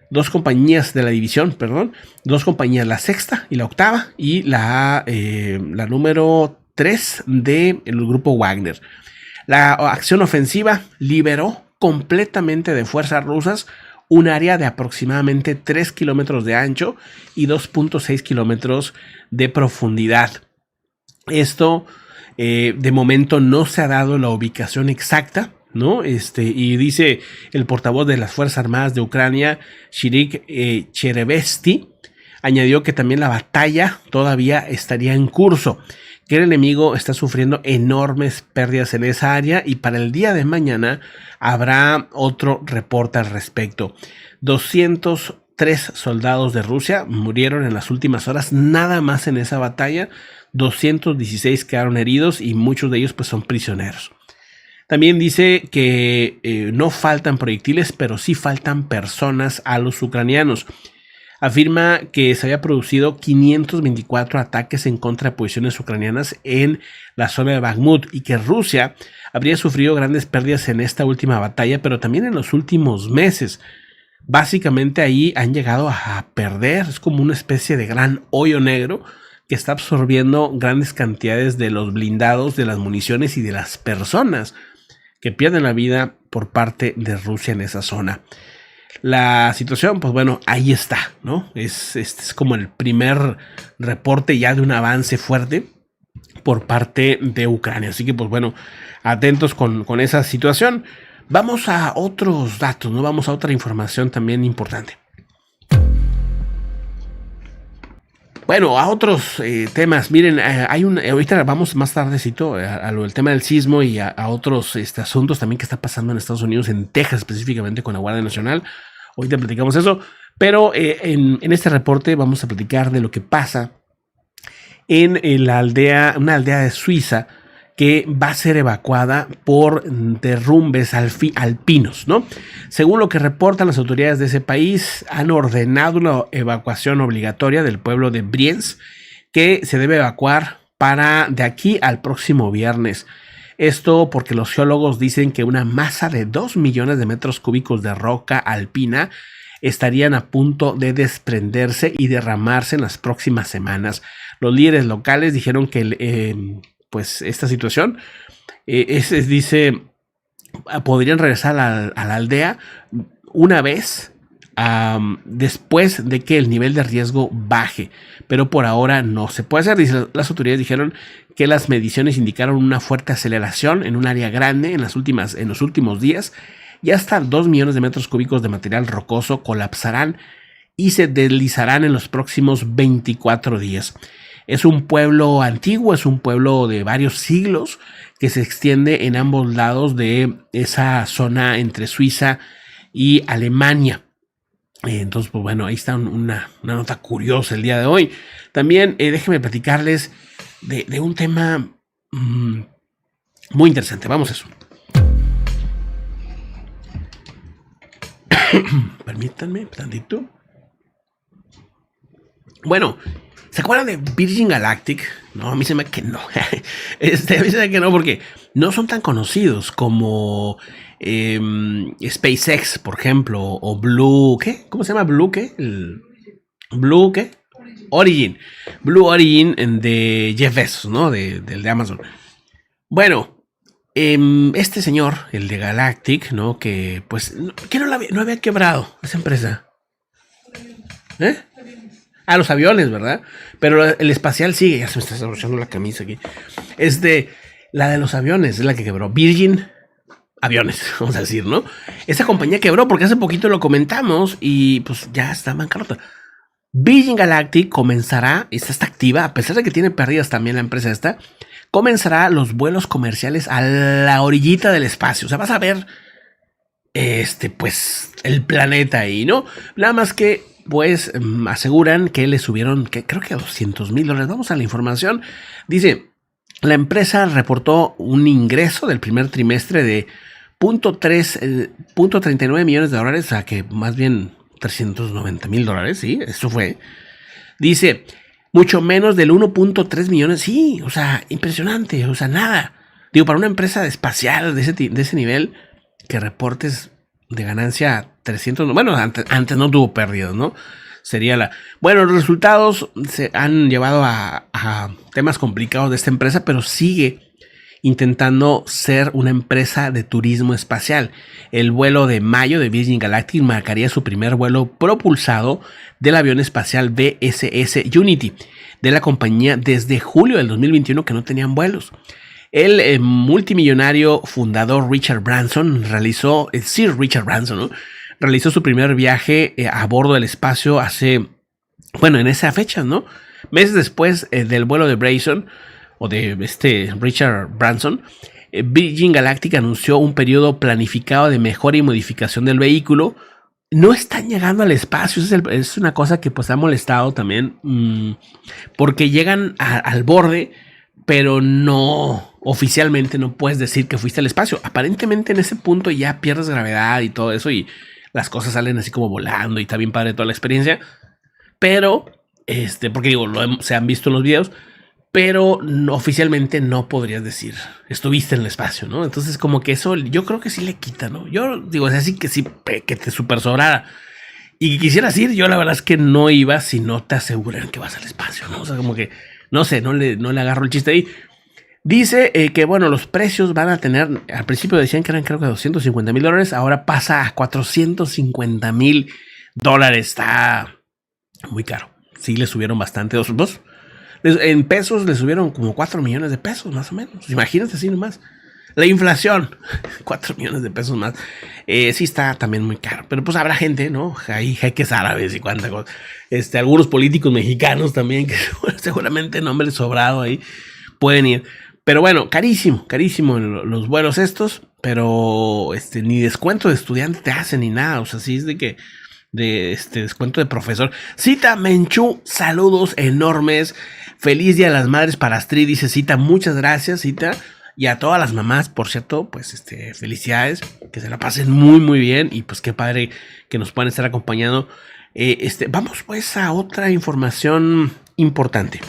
2 compañías de la división, perdón, 2 compañías, la 6ª y la 8ª y la número 3 del grupo Wagner. La acción ofensiva liberó completamente de fuerzas rusas un área de aproximadamente 3 kilómetros de ancho y 2.6 kilómetros de profundidad. Esto de momento no se ha dado la ubicación exacta, ¿no? Y dice el portavoz de las Fuerzas Armadas de Ucrania, Shirik Cherevesti, añadió que también la batalla todavía estaría en curso, que el enemigo está sufriendo enormes pérdidas en esa área y para el día de mañana habrá otro reporte al respecto. 203 soldados de Rusia murieron en las últimas horas nada más en esa batalla, 216 quedaron heridos y muchos de ellos pues son prisioneros. También dice que no faltan proyectiles, pero sí faltan personas a los ucranianos. Afirma que se había producido 524 ataques en contra de posiciones ucranianas en la zona de Bakhmut y que Rusia habría sufrido grandes pérdidas en esta última batalla, pero también en los últimos meses. Básicamente ahí han llegado a perder, es como una especie de gran hoyo negro que está absorbiendo grandes cantidades de los blindados, de las municiones y de las personas que pierden la vida por parte de Rusia en esa zona. La situación, pues bueno, ahí está, ¿no? Este es como el primer reporte ya de un avance fuerte por parte de Ucrania. Así que, pues bueno, atentos con esa situación. Vamos a otros datos, ¿no? Vamos a otra información también importante. Bueno, a otros temas. Miren, ahorita vamos más tardecito a lo del tema del sismo y a otros asuntos también que está pasando en Estados Unidos, en Texas específicamente con la Guardia Nacional. Ahorita platicamos eso, pero en este reporte vamos a platicar de lo que pasa en una aldea de Suiza que va a ser evacuada por derrumbes alpinos, ¿no? Según lo que reportan las autoridades de ese país, han ordenado una evacuación obligatoria del pueblo de Brienz, que se debe evacuar de aquí al próximo viernes. Esto porque los geólogos dicen que una masa de 2 millones de metros cúbicos de roca alpina estarían a punto de desprenderse y derramarse en las próximas semanas. Los líderes locales dijeron que pues esta situación dice, podrían regresar a la aldea una vez después de que el nivel de riesgo baje, pero por ahora no se puede hacer. Dice, las autoridades dijeron que las mediciones indicaron una fuerte aceleración en un área grande en los últimos días, y hasta 2 millones de metros cúbicos de material rocoso colapsarán y se deslizarán en los próximos 24 días. Es un pueblo antiguo, es un pueblo de varios siglos que se extiende en ambos lados de esa zona entre Suiza y Alemania. Entonces, pues bueno, ahí está una nota curiosa el día de hoy. También déjenme platicarles de un tema muy interesante. Vamos a eso. Permítanme tantito. Bueno, ¿se acuerdan de Virgin Galactic? No, a mí se me que no. A mí se me que no, porque no son tan conocidos como SpaceX, por ejemplo, o Blue, ¿qué? ¿Cómo se llama? Blue, ¿qué? Blue, ¿qué? Origin. Blue Origin de Jeff Bezos, ¿no? Del de Amazon. Bueno, este señor, el de Galactic, ¿no? Que pues, que no había quebrado esa empresa. ¿Eh? Los aviones, ¿verdad? Pero el espacial sigue. Ya se me está desabrochando la camisa aquí. La de los aviones es la que quebró. Virgin Aviones, vamos a decir, ¿no? Esa compañía quebró porque hace poquito lo comentamos y pues ya está en bancarrota. Virgin Galactic comenzará, está activa, a pesar de que tiene pérdidas también la empresa esta, comenzará los vuelos comerciales a la orillita del espacio. O sea, vas a ver, pues, el planeta ahí, ¿no? Nada más que pues aseguran que le subieron, que creo que a $200,000. Vamos a la información. Dice, la empresa reportó un ingreso del primer trimestre de $0.39 millones, o sea que más bien $390,000, sí, eso fue. Dice, mucho menos del 1.3 millones, sí, o sea, impresionante, o sea, nada. Digo, para una empresa espacial de ese nivel, que reportes de ganancia 300, bueno, antes no tuvo pérdidas, ¿no? Sería bueno, los resultados se han llevado a temas complicados de esta empresa, pero sigue intentando ser una empresa de turismo espacial. El vuelo de mayo de Virgin Galactic marcaría su primer vuelo propulsado del avión espacial VSS Unity de la compañía desde julio del 2021, que no tenían vuelos. El multimillonario fundador Richard Branson Sir Richard Branson, ¿no? Realizó su primer viaje a bordo del espacio en esa fecha, ¿no? Meses después del vuelo de Branson, o de Richard Branson, Virgin Galactic anunció un periodo planificado de mejora y modificación del vehículo. No están llegando al espacio, es una cosa que pues ha molestado también, porque llegan al borde, pero no, oficialmente no puedes decir que fuiste al espacio. Aparentemente en ese punto ya pierdes gravedad y todo eso y las cosas salen así como volando y está bien padre toda la experiencia. Pero, porque digo, se han visto en los videos, pero oficialmente no podrías decir, estuviste en el espacio, ¿no? Entonces como que eso yo creo que sí le quita, ¿no? Yo digo, es así que sí, que te super sobrara y que quisieras ir, yo la verdad es que no iba si no te aseguran que vas al espacio, ¿no? O sea, como que, no sé, no le agarro el chiste ahí. Dice que, bueno, los precios van a tener, al principio decían que eran creo que $250,000, ahora pasa a $450,000. Está muy caro. Sí, le subieron bastante. En pesos le subieron como 4 millones de pesos, más o menos. Imagínate así nomás. La inflación, 4 millones de pesos más. Sí está también muy caro. Pero pues habrá gente, ¿no? Hay jeques árabes y cuánta cosa. Algunos políticos mexicanos también, que seguramente nombre sobrado ahí, pueden ir. Pero bueno, carísimo los vuelos estos. Pero ni descuento de estudiante te hacen ni nada. O sea, sí es de que descuento de profesor. Cita Menchú, saludos enormes. Feliz Día de las Madres para Astrid, dice Cita. Muchas gracias, Cita. Y a todas las mamás, por cierto, pues felicidades. Que se la pasen muy, muy bien. Y pues qué padre que nos puedan estar acompañando. Vamos pues a otra información importante.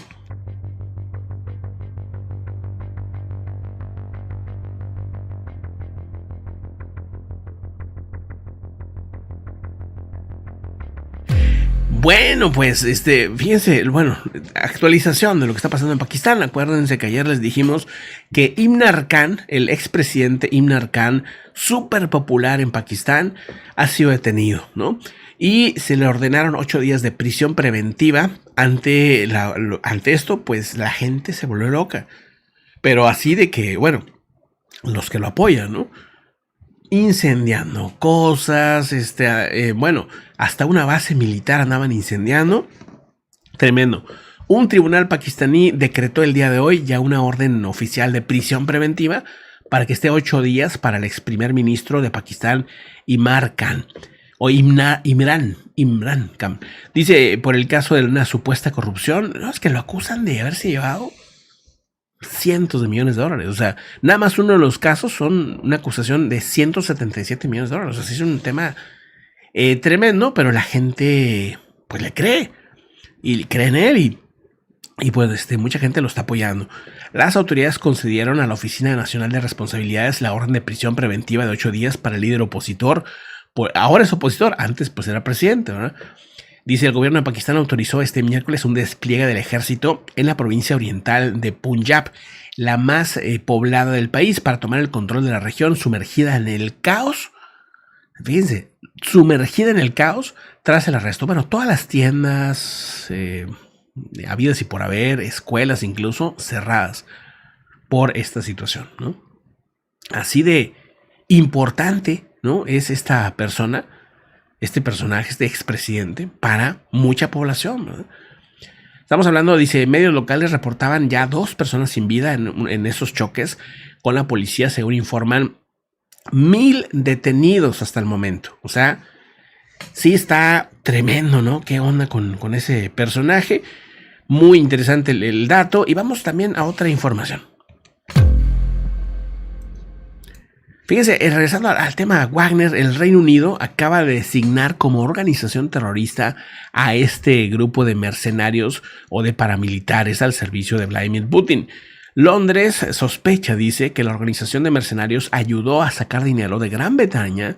Bueno, pues fíjense, bueno, actualización de lo que está pasando en Pakistán. Acuérdense que ayer les dijimos que Imran Khan, el expresidente Imran Khan, súper popular en Pakistán, ha sido detenido, ¿no? Y se le ordenaron 8 días de prisión preventiva. Ante esto, pues la gente se volvió loca. Pero así de que, bueno, los que lo apoyan, ¿no? Incendiando cosas, bueno, hasta una base militar andaban incendiando. Tremendo. Un tribunal pakistaní decretó el día de hoy ya una orden oficial de prisión preventiva para que esté 8 días para el ex primer ministro de Pakistán, Imran Khan. O Imran Khan. Dice, por el caso de una supuesta corrupción, no, es que lo acusan de haberse llevado cientos de millones de dólares. O sea, nada más uno de los casos son una acusación de 177 millones de dólares. O sea, sí es un tema tremendo, pero la gente pues le cree y cree en él y pues mucha gente lo está apoyando. Las autoridades concedieron a la Oficina Nacional de Responsabilidades la orden de prisión preventiva de 8 días para el líder opositor. Ahora es opositor, antes pues era presidente, ¿verdad? Dice, el gobierno de Pakistán autorizó este miércoles un despliegue del ejército en la provincia oriental de Punjab, la más poblada del país, para tomar el control de la región sumergida en el caos. Fíjense, sumergida en el caos tras el arresto. Bueno, todas las tiendas habidas y por haber, escuelas incluso, cerradas por esta situación, ¿no? Así de importante, ¿no? Es esta persona, este personaje, este expresidente, para mucha población, ¿verdad? Estamos hablando, dice, medios locales reportaban ya 2 personas sin vida en esos choques con la policía, según informan 1,000 detenidos hasta el momento. O sea, sí está tremendo, ¿no? ¿Qué onda con ese personaje? Muy interesante el dato. Y vamos también a otra información. Fíjense, regresando al tema Wagner, el Reino Unido acaba de designar como organización terrorista a este grupo de mercenarios o de paramilitares al servicio de Vladimir Putin. Londres sospecha, dice, que la organización de mercenarios ayudó a sacar dinero de Gran Bretaña,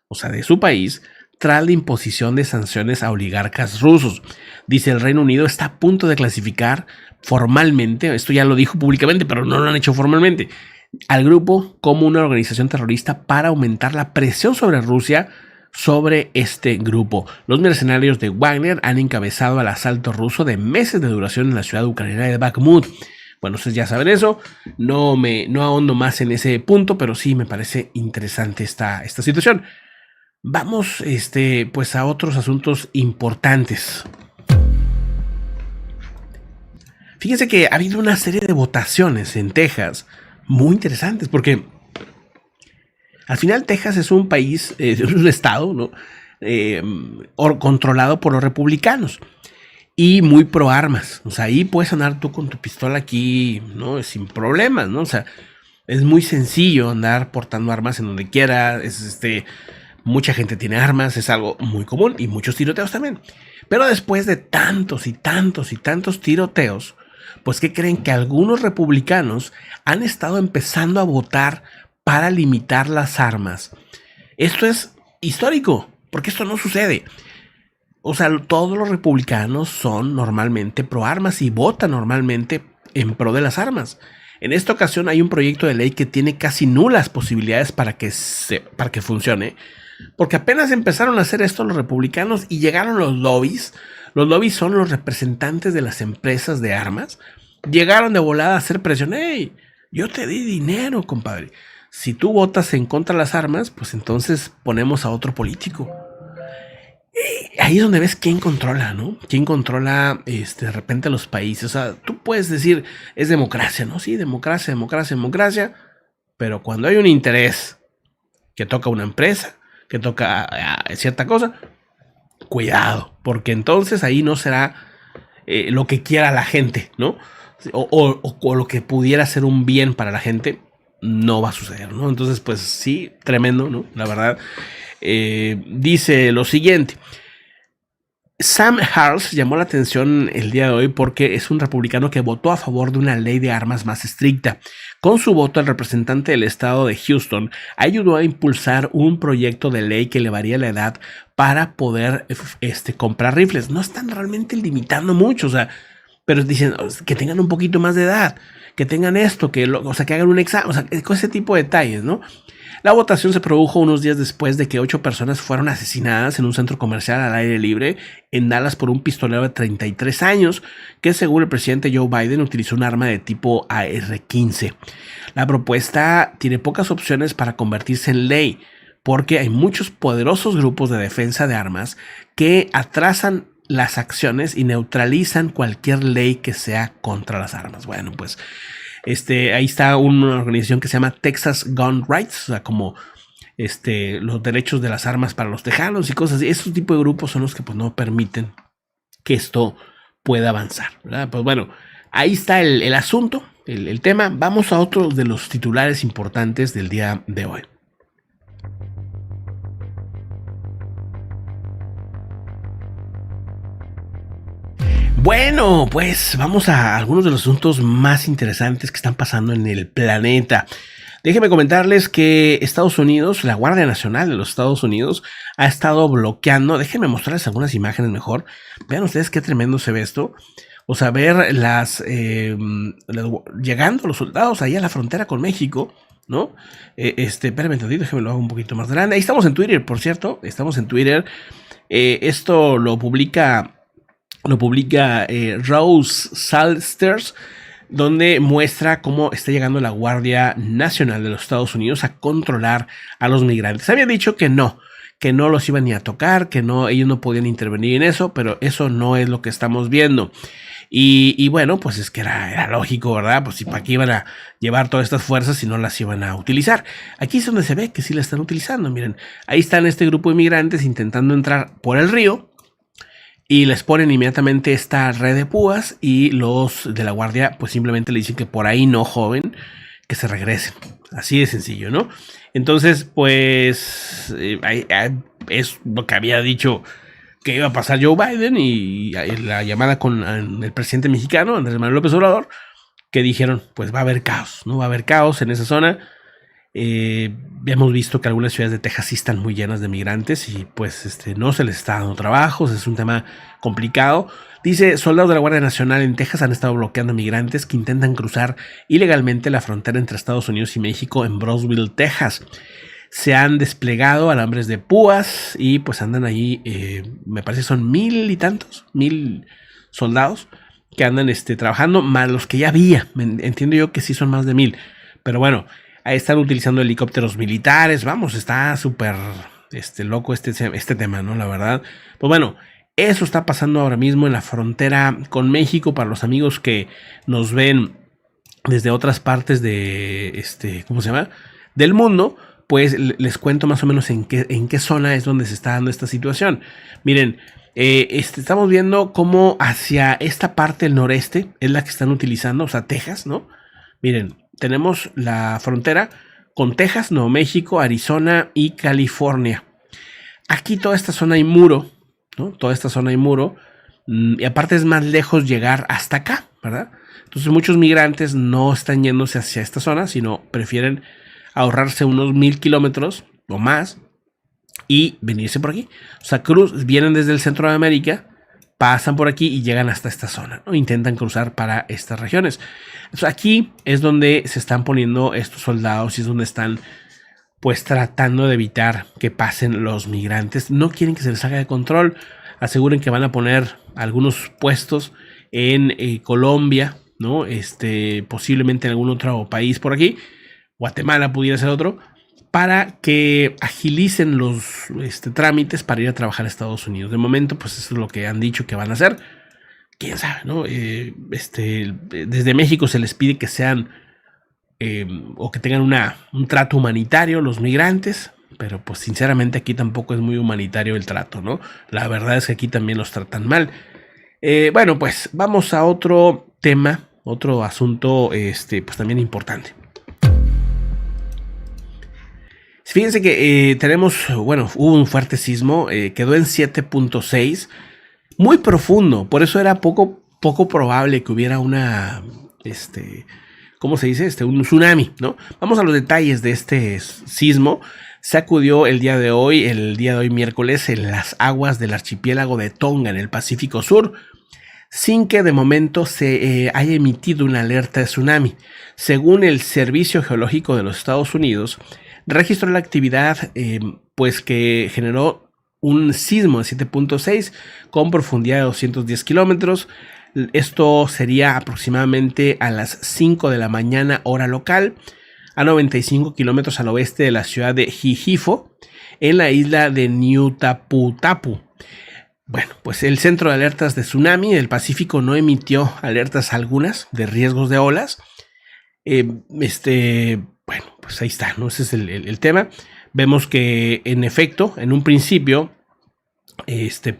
o sea, de su país, tras la imposición de sanciones a oligarcas rusos. Dice, el Reino Unido está a punto de clasificar formalmente, esto ya lo dijo públicamente, pero no lo han hecho formalmente, al grupo como una organización terrorista para aumentar la presión sobre Rusia sobre este grupo. Los mercenarios de Wagner han encabezado el asalto ruso de meses de duración en la ciudad ucraniana de Bakhmut. Bueno, ustedes ya saben eso, no ahondo más en ese punto, pero sí me parece interesante esta situación. Vamos pues a otros asuntos importantes. Fíjense que ha habido una serie de votaciones en Texas muy interesantes, porque al final Texas es un país, un estado, ¿no? Controlado por los republicanos y muy pro armas. O sea, ahí puedes andar tú con tu pistola aquí, ¿no? Sin problemas, ¿no? O sea, es muy sencillo andar portando armas en donde quiera. Mucha gente tiene armas, es algo muy común, y muchos tiroteos también. Pero después de tantos y tantos y tantos tiroteos, pues ¿qué creen? Que algunos republicanos han estado empezando a votar para limitar las armas. Esto es histórico, porque esto no sucede. O sea, todos los republicanos son normalmente pro armas y votan normalmente en pro de las armas. En esta ocasión hay un proyecto de ley que tiene casi nulas posibilidades para que funcione, porque apenas empezaron a hacer esto los republicanos y llegaron los lobbies. Los lobbies son los representantes de las empresas de armas. Llegaron de volada a hacer presión. ¡Hey! Yo te di dinero, compadre. Si tú votas en contra de las armas, pues entonces ponemos a otro político. Y ahí es donde ves quién controla, ¿no? Quién controla de repente los países. O sea, tú puedes decir, es democracia, ¿no? Sí, democracia, democracia, democracia. Pero cuando hay un interés que toca una empresa, que toca cierta cosa, cuidado, porque entonces ahí no será lo que quiera la gente, ¿no? O lo que pudiera ser un bien para la gente, no va a suceder, ¿no? Entonces, pues sí, tremendo, ¿no? La verdad, dice lo siguiente. Sam Harris llamó la atención el día de hoy porque es un republicano que votó a favor de una ley de armas más estricta. Con su voto, el representante del estado de Houston ayudó a impulsar un proyecto de ley que elevaría la edad para poder comprar rifles. No están realmente limitando mucho, o sea, pero dicen que tengan un poquito más de edad, que tengan esto, que hagan un examen, o sea, con ese tipo de detalles, ¿no? La votación se produjo unos días después de que 8 personas fueron asesinadas en un centro comercial al aire libre en Dallas por un pistolero de 33 años que, según el presidente Joe Biden, utilizó un arma de tipo AR-15. La propuesta tiene pocas opciones para convertirse en ley porque hay muchos poderosos grupos de defensa de armas que atrasan las acciones y neutralizan cualquier ley que sea contra las armas. Bueno, pues ahí está una organización que se llama Texas Gun Rights, o sea, como los derechos de las armas para los tejanos y cosas así. Esos tipos de grupos son los que pues no permiten que esto pueda avanzar, ¿verdad? Pues bueno, ahí está el asunto, el tema. Vamos a otro de los titulares importantes del día de hoy. Bueno, pues vamos a algunos de los asuntos más interesantes que están pasando en el planeta. Déjenme comentarles que Estados Unidos, la Guardia Nacional de los Estados Unidos, ha estado bloqueando. Déjenme mostrarles algunas imágenes mejor. Vean ustedes qué tremendo se ve esto. O sea, ver llegando los soldados ahí a la frontera con México, ¿no? Espérenme un tantito, déjenme lo hago un poquito más grande. Ahí estamos en Twitter, por cierto. Estamos en Twitter. Esto lo publica Rose Salsters, donde muestra cómo está llegando la Guardia Nacional de los Estados Unidos a controlar a los migrantes. Había dicho que no los iban ni a tocar, que no, ellos no podían intervenir en eso, pero eso no es lo que estamos viendo. Y bueno, pues es que era lógico, ¿verdad? Pues si para qué iban a llevar todas estas fuerzas si no las iban a utilizar. Aquí es donde se ve que sí la están utilizando. Miren, ahí están este grupo de migrantes intentando entrar por el río. Y les ponen inmediatamente esta red de púas y los de la guardia pues simplemente le dicen que por ahí no, joven, que se regresen. Así de sencillo, ¿no? Entonces, pues es lo que había dicho que iba a pasar Joe Biden y la llamada con el presidente mexicano, Andrés Manuel López Obrador, que dijeron, pues va a haber caos, ¿no? Va a haber caos en esa zona. Hemos visto que algunas ciudades de Texas sí están muy llenas de migrantes y pues no se les está dando trabajos, es un tema complicado. Dice, soldados de la Guardia Nacional en Texas han estado bloqueando migrantes que intentan cruzar ilegalmente la frontera entre Estados Unidos y México en Brownsville, Texas. Se han desplegado alambres de púas y pues andan ahí, me parece que son 1,000 y tantos, 1,000 soldados que andan trabajando, más los que ya había. Entiendo yo que sí son más de 1,000, pero bueno, ahí están utilizando helicópteros militares. Vamos, está súper loco este tema, ¿no? La verdad. Pues bueno, eso está pasando ahora mismo en la frontera con México. Para los amigos que nos ven desde otras partes de ¿cómo se llama? Del mundo, pues les cuento más o menos en qué zona es donde se está dando esta situación. Miren, estamos viendo cómo hacia esta parte del noreste es la que están utilizando, o sea, Texas, ¿no? Miren, tenemos la frontera con Texas, Nuevo México, Arizona y California. Aquí toda esta zona hay muro, ¿no? Toda esta zona hay muro. Y aparte es más lejos llegar hasta acá, ¿verdad? Entonces muchos migrantes no están yéndose hacia esta zona, sino prefieren ahorrarse unos 1,000 kilómetros o más y venirse por aquí. O sea, vienen desde el centro de América pasan por aquí y llegan hasta esta zona, ¿no? Intentan cruzar para estas regiones. Entonces, aquí es donde se están poniendo estos soldados y es donde están pues tratando de evitar que pasen los migrantes. No quieren que se les salga de control. Aseguran que van a poner algunos puestos en Colombia, ¿no? Posiblemente en algún otro país por aquí. Guatemala pudiera ser otro, para que agilicen los trámites para ir a trabajar a Estados Unidos. De momento, pues eso es lo que han dicho que van a hacer. Quién sabe, ¿no? Desde México se les pide que sean o que tengan un trato humanitario los migrantes, pero pues sinceramente aquí tampoco es muy humanitario el trato, ¿no? La verdad es que aquí también los tratan mal. Bueno, pues vamos a otro tema, otro asunto, pues también importante. Fíjense que hubo un fuerte sismo, quedó en 7.6, muy profundo, por eso era poco probable que hubiera ¿cómo se dice? Un tsunami, ¿no? Vamos a los detalles de este sismo. Sacudió el día de hoy miércoles, en las aguas del archipiélago de Tonga, en el Pacífico Sur, sin que de momento se haya emitido una alerta de tsunami. Según el Servicio Geológico de los Estados Unidos, registró la actividad pues que generó un sismo de 7.6 con profundidad de 210 kilómetros. Esto sería aproximadamente a las 5 de la mañana hora local, a 95 kilómetros al oeste de la ciudad de Jijifo, en la isla de Niutaputapu. Bueno, pues el Centro de Alertas de Tsunami del Pacífico no emitió alertas algunas de riesgos de olas. Bueno, pues ahí está, ¿no? Ese es el tema. Vemos que en efecto, en un principio,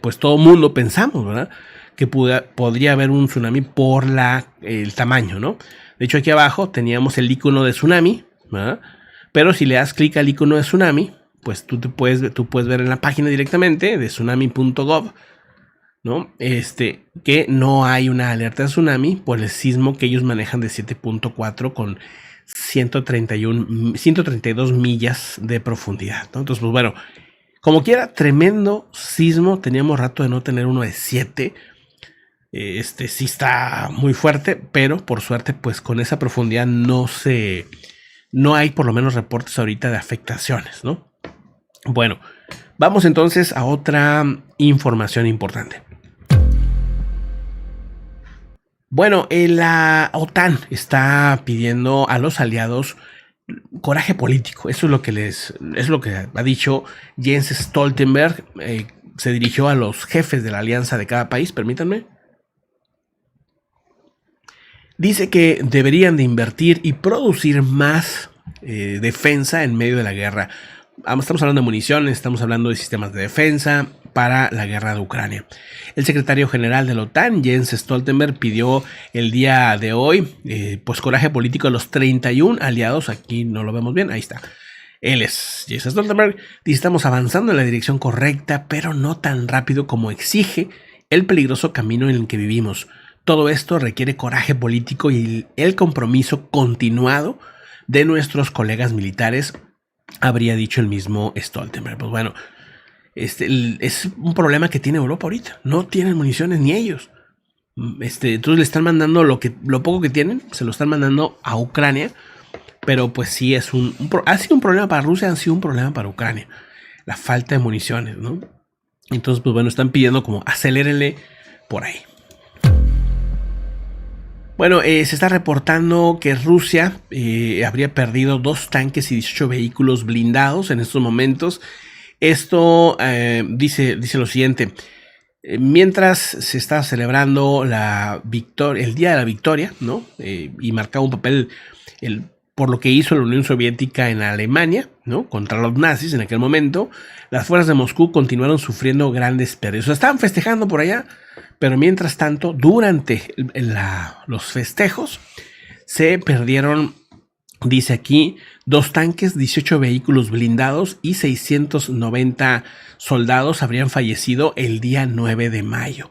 pues todo mundo pensamos, ¿verdad?, que podría haber un tsunami por el tamaño, ¿no? De hecho, aquí abajo teníamos el icono de tsunami, ¿verdad? Pero si le das clic al icono de tsunami, pues tú puedes ver en la página directamente de tsunami.gov, ¿no? Que no hay una alerta de tsunami por el sismo que ellos manejan de 7.4 con 132 millas de profundidad, ¿no? Entonces, pues bueno, como quiera, tremendo sismo. Teníamos rato de no tener uno de 7. Sí está muy fuerte, pero por suerte, pues con esa profundidad no hay por lo menos reportes ahorita de afectaciones, ¿no? Bueno, vamos entonces a otra información importante. Bueno, la OTAN está pidiendo a los aliados coraje político. Eso es lo que ha dicho Jens Stoltenberg. Se dirigió a los jefes de la alianza de cada país, permítanme. Dice que deberían de invertir y producir más defensa en medio de la guerra. Estamos hablando de municiones, estamos hablando de sistemas de defensa para la guerra de Ucrania. El secretario general de la OTAN, Jens Stoltenberg, pidió el día de hoy pues coraje político a los 31 aliados. Aquí no lo vemos bien, ahí está. Él es Jens Stoltenberg. Dice: estamos avanzando en la dirección correcta, pero no tan rápido como exige el peligroso camino en el que vivimos. Todo esto requiere coraje político y el compromiso continuado de nuestros colegas militares, habría dicho el mismo Stoltenberg. Pues bueno, es un problema que tiene Europa ahorita. No tienen municiones ni ellos. Entonces le están mandando lo poco que tienen, se lo están mandando a Ucrania. Pero pues sí, ha sido un problema para Rusia, ha sido un problema para Ucrania. La falta de municiones, ¿no? Entonces, pues bueno, están pidiendo como acelérenle por ahí. Bueno, se está reportando que Rusia habría perdido 2 tanques y 18 vehículos blindados en estos momentos. Esto dice lo siguiente: mientras se está celebrando el Día de la Victoria, ¿no? Y marcaba un papel por lo que hizo la Unión Soviética en Alemania, ¿no?, contra los nazis en aquel momento, las fuerzas de Moscú continuaron sufriendo grandes pérdidas. O sea, estaban festejando por allá, pero mientras tanto, durante los festejos, se perdieron, dice aquí, 2 tanques, 18 vehículos blindados y 690 soldados habrían fallecido el día 9 de mayo.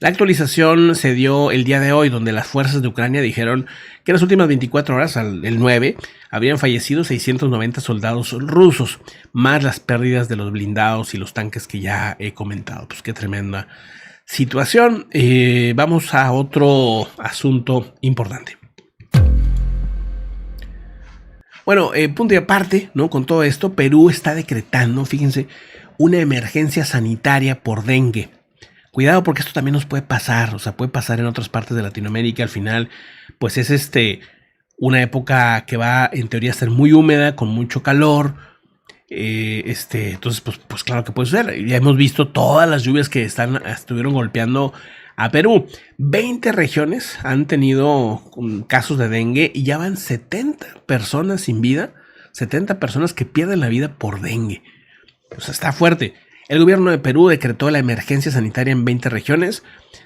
La actualización se dio el día de hoy, donde las fuerzas de Ucrania dijeron que en las últimas 24 horas, el 9, habrían fallecido 690 soldados rusos, más las pérdidas de los blindados y los tanques que ya he comentado. Pues qué tremenda situación. Vamos a otro asunto importante. Bueno, punto y aparte, ¿no? Con todo esto, Perú está decretando, fíjense, una emergencia sanitaria por dengue. Cuidado porque esto también nos puede pasar, o sea, puede pasar en otras partes de Latinoamérica. Al final, pues es una época que va en teoría a ser muy húmeda, con mucho calor. Entonces, pues claro que puede ser. Ya hemos visto todas las lluvias que estuvieron golpeando a Perú. 20 regiones han tenido casos de dengue y ya van 70 personas sin vida, 70 personas que pierden la vida por dengue. O sea, está fuerte. El gobierno de Perú decretó la emergencia sanitaria en 20 regiones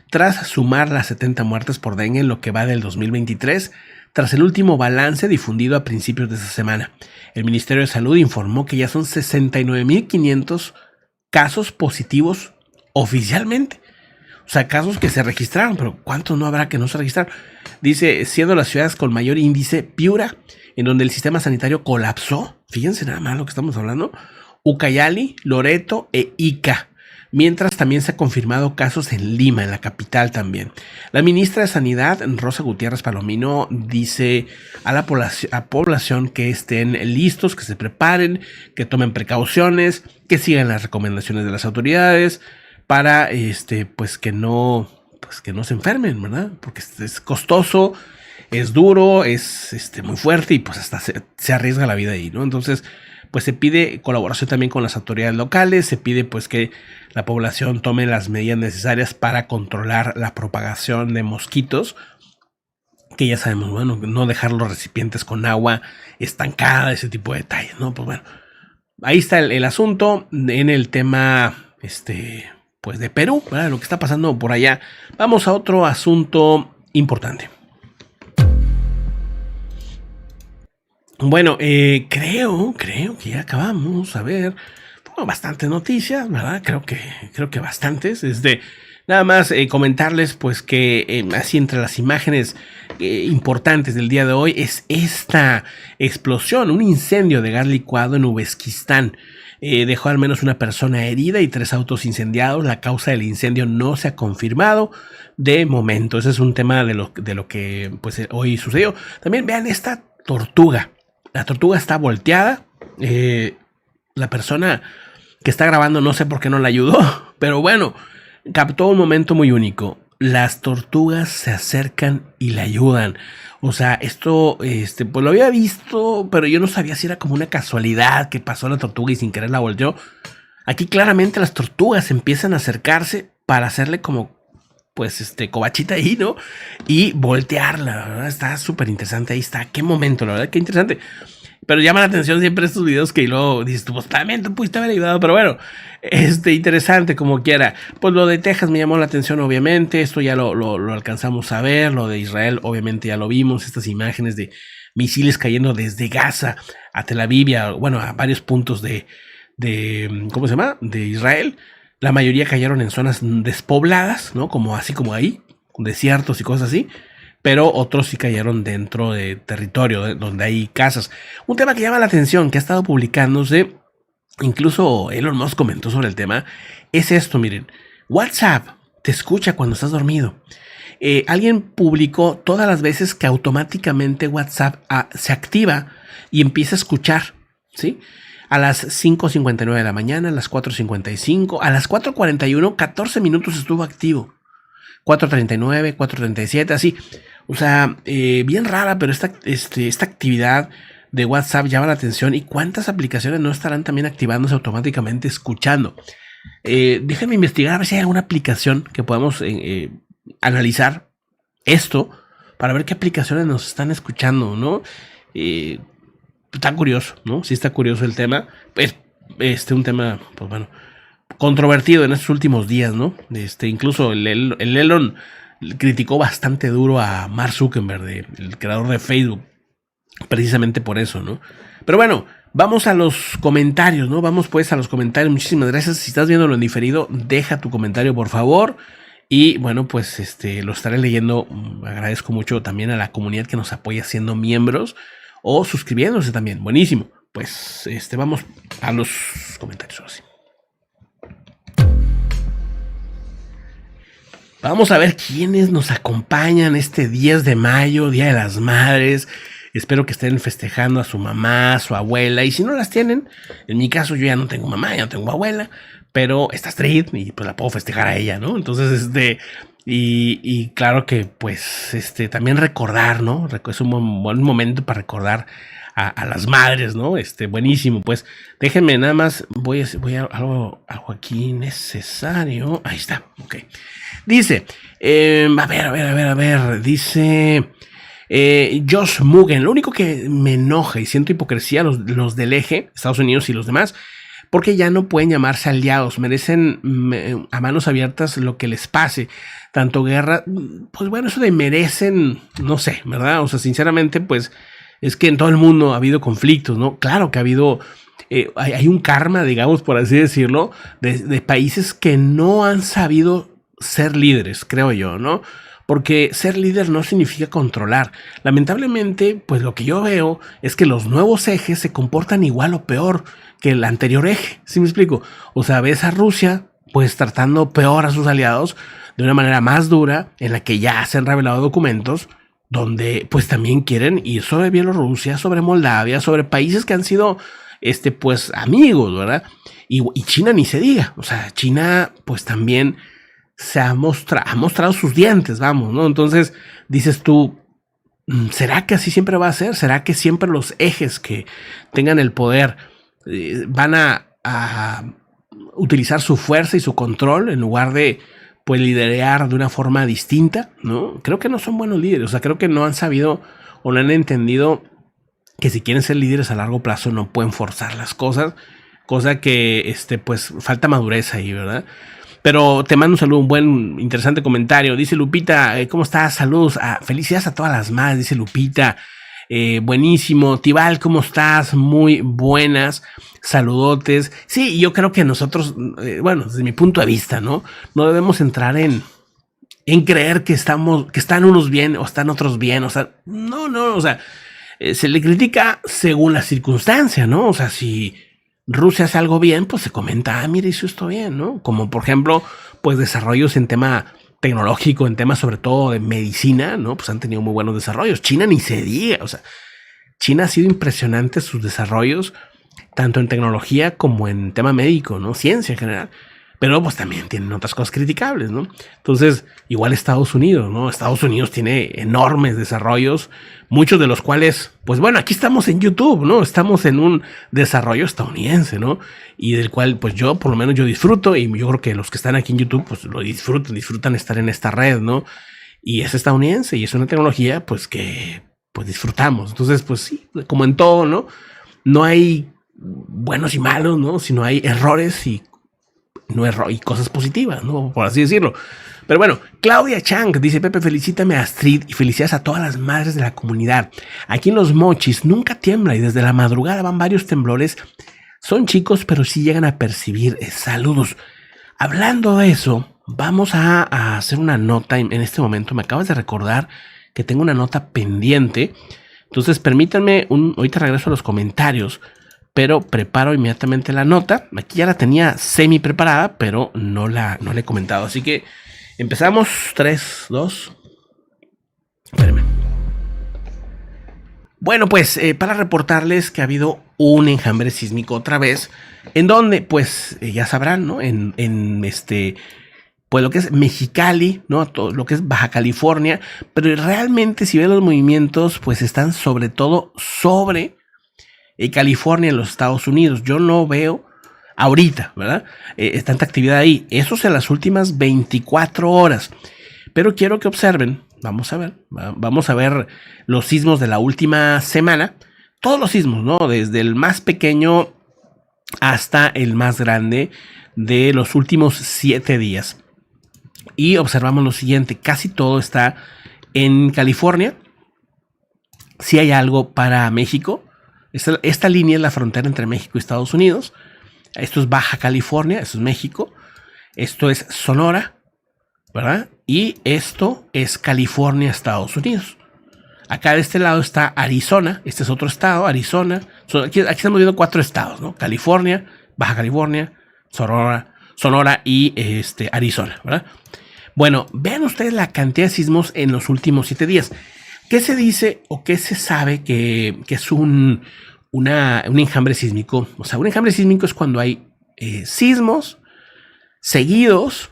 tras sumar las 70 muertes por dengue en lo que va del 2023, tras el último balance difundido a principios de esta semana. El Ministerio de Salud informó que ya son 69.500 casos positivos oficialmente. O sea, casos que se registraron, pero ¿cuántos no habrá que no se registraron? Dice, siendo las ciudades con mayor índice, Piura, en donde el sistema sanitario colapsó. Fíjense nada más lo que estamos hablando. Ucayali, Loreto e Ica. Mientras también se han confirmado casos en Lima, en la capital también. La ministra de Sanidad, Rosa Gutiérrez Palomino, dice a la población que estén listos, que se preparen, que tomen precauciones, que sigan las recomendaciones de las autoridades para pues que no se enfermen, ¿verdad? Porque es costoso, es duro, es muy fuerte y pues hasta se arriesga la vida ahí, ¿no? Entonces, pues se pide colaboración también con las autoridades locales, se pide pues que la población tome las medidas necesarias para controlar la propagación de mosquitos, que ya sabemos, bueno, no dejar los recipientes con agua estancada, ese tipo de detalles, ¿no? Pues bueno, ahí está el asunto en el tema, pues de Perú, ¿verdad? Lo que está pasando por allá. Vamos a otro asunto importante. Bueno, creo que ya acabamos. A ver, bueno, bastantes noticias, ¿verdad? Creo que bastantes. Nada más comentarles, pues, que así entre las imágenes importantes del día de hoy es esta explosión, un incendio de gas licuado en Uzbekistán. Dejó al menos una persona herida y 3 autos incendiados. La causa del incendio no se ha confirmado de momento. Ese es un tema de lo que pues hoy sucedió. También vean esta tortuga. La tortuga está volteada. La persona que está grabando no sé por qué no la ayudó, pero bueno, captó un momento muy único. Las tortugas se acercan y le ayudan. O sea, esto, pues lo había visto, pero yo no sabía si era como una casualidad que pasó la tortuga y sin querer la volteó. Aquí claramente las tortugas empiezan a acercarse para hacerle como, pues, covachita ahí, ¿no? Y voltearla, la verdad, está súper interesante. Ahí está, qué momento, la verdad, qué interesante. Pero llama la atención siempre estos videos que luego dices, pues también tú pudiste haber ayudado, pero bueno, interesante como quiera. Pues lo de Texas me llamó la atención, obviamente, esto ya lo alcanzamos a ver, lo de Israel obviamente ya lo vimos, estas imágenes de misiles cayendo desde Gaza a Tel Aviv, a varios puntos de ¿cómo se llama? De Israel. La mayoría cayeron en zonas despobladas, ¿no? Así como ahí, desiertos y cosas así. Pero otros sí cayeron dentro de territorio donde hay casas. Un tema que llama la atención, que ha estado publicándose, incluso Elon Musk comentó sobre el tema, es esto, miren. WhatsApp te escucha cuando estás dormido. Alguien publicó todas las veces que automáticamente WhatsApp se activa y empieza a escuchar, ¿sí? A las 5:59 de la mañana, a las 4:55, a las 4:41, 14 minutos estuvo activo. 4:39, 4:37, así. O sea, bien rara, pero esta actividad de WhatsApp llama la atención. ¿Y cuántas aplicaciones no estarán también activándose automáticamente escuchando? Déjenme investigar a ver si hay alguna aplicación que podamos analizar esto para ver qué aplicaciones nos están escuchando, ¿no? Está curioso, ¿no? Sí está curioso el tema. Pues, un tema, pues bueno, controvertido en estos últimos días, ¿no? Incluso el Elon criticó bastante duro a Mark Zuckerberg, el creador de Facebook, precisamente por eso, ¿no? Pero bueno, vamos a los comentarios, ¿no? Vamos pues a los comentarios. Muchísimas gracias. Si estás viéndolo en diferido, deja tu comentario, por favor. Y bueno, pues lo estaré leyendo. Agradezco mucho también a la comunidad que nos apoya siendo miembros o suscribiéndose también. Buenísimo. Pues vamos a los comentarios ahora sí. Vamos a ver quiénes nos acompañan este 10 de mayo, Día de las Madres. Espero que estén festejando a su mamá, a su abuela. Y si no las tienen, en mi caso yo ya no tengo mamá, ya no tengo abuela. Pero está Astrid y pues la puedo festejar a ella, ¿no? Entonces, y claro que pues también recordar, ¿no? Es un buen momento para recordar a las madres, ¿no? Buenísimo. Pues déjenme nada más, voy a algo aquí necesario. Ahí está, ok. Dice, a ver, dice Josh Mugen, lo único que me enoja y siento hipocresía los del eje, Estados Unidos y los demás, porque ya no pueden llamarse aliados, merecen a manos abiertas lo que les pase, tanto guerra, pues bueno, eso de merecen, no sé, ¿verdad? O sea, sinceramente, pues es que en todo el mundo ha habido conflictos, ¿no? Claro que ha habido, hay un karma, digamos, por así decirlo, de países que no han sabido ser líderes, creo yo, ¿no? Porque ser líder no significa controlar. Lamentablemente, pues lo que yo veo es que los nuevos ejes se comportan igual o peor que el anterior eje. ¿Sí me explico? O sea, ves a Rusia pues tratando peor a sus aliados de una manera más dura, en la que ya se han revelado documentos donde pues también quieren ir sobre Bielorrusia, sobre Moldavia, sobre países que han sido pues amigos, ¿verdad? Y China ni se diga. O sea, China pues también se ha mostrado sus dientes, vamos, ¿no? Entonces dices tú, ¿será que así siempre va a ser? ¿Será que siempre los ejes que tengan el poder van a utilizar su fuerza y su control en lugar de pues liderar de una forma distinta, ¿no? Creo que no son buenos líderes, o sea, creo que no han sabido o no han entendido que si quieren ser líderes a largo plazo no pueden forzar las cosas, cosa que pues falta madurez ahí, ¿verdad? Pero te mando un saludo, un buen, interesante comentario. Dice Lupita, ¿cómo estás? Saludos, felicidades a todas las madres, dice Lupita. Buenísimo. Tibal, ¿cómo estás? Muy buenas. Saludotes. Sí, yo creo que nosotros, bueno, desde mi punto de vista, ¿no? No debemos entrar en creer que están unos bien o están otros bien. O sea, no, o sea, se le critica según la circunstancia, ¿no? O sea, si Rusia hace algo bien, pues se comenta, mire, hizo esto bien, ¿no? Como por ejemplo, pues desarrollos en tema tecnológico, en temas sobre todo de medicina, ¿no? Pues han tenido muy buenos desarrollos. China ni se diga, o sea, China ha sido impresionante sus desarrollos, tanto en tecnología como en tema médico, ¿no? Ciencia en general. Pero pues también tienen otras cosas criticables, ¿no? Entonces, igual Estados Unidos, ¿no? Estados Unidos tiene enormes desarrollos, muchos de los cuales, pues bueno, aquí estamos en YouTube, ¿no? Estamos en un desarrollo estadounidense, ¿no? Y del cual, pues yo, por lo menos yo disfruto, y yo creo que los que están aquí en YouTube, pues lo disfrutan estar en esta red, ¿no? Y es estadounidense y es una tecnología, pues que, pues disfrutamos. Entonces, pues sí, como en todo, ¿no? No hay buenos y malos, ¿no? Sino hay errores y cosas positivas, ¿no? Por así decirlo. Pero bueno, Claudia Chang dice: Pepe, felicítame a Astrid y felicidades a todas las madres de la comunidad. Aquí en Los Mochis nunca tiembla y desde la madrugada van varios temblores. Son chicos, pero sí llegan a percibir. Saludos. Hablando de eso, vamos a hacer una nota en este momento. Me acabas de recordar que tengo una nota pendiente. Entonces permítanme ahorita regreso a los comentarios, pero preparo inmediatamente la nota. Aquí ya la tenía semi preparada, pero no la he comentado. Así que empezamos. 3, 2. Espérenme. Bueno, pues para reportarles que ha habido un enjambre sísmico otra vez, en donde, pues ya sabrán, ¿no? Pues lo que es Mexicali, ¿no? Todo lo que es Baja California, pero realmente si ven los movimientos, pues están sobre todo sobre California en los Estados Unidos. Yo no veo ahorita, ¿verdad? Tanta actividad ahí. Eso es en las últimas 24 horas. Pero quiero que observen, vamos a ver los sismos de la última semana. Todos los sismos, ¿no? Desde el más pequeño hasta el más grande de los últimos 7 días. Y observamos lo siguiente, casi todo está en California. Si hay algo para México. Esta línea es la frontera entre México y Estados Unidos. Esto es Baja California, esto es México. Esto es Sonora, ¿verdad? Y esto es California, Estados Unidos. Acá de este lado está Arizona. Este es otro estado, Arizona. Aquí estamos viendo 4 estados, ¿no? California, Baja California, Sonora y Arizona, ¿verdad? Bueno, vean ustedes la cantidad de sismos en los últimos 7 días. ¿Qué se dice o qué se sabe que es un enjambre sísmico? O sea, un enjambre sísmico es cuando hay sismos seguidos,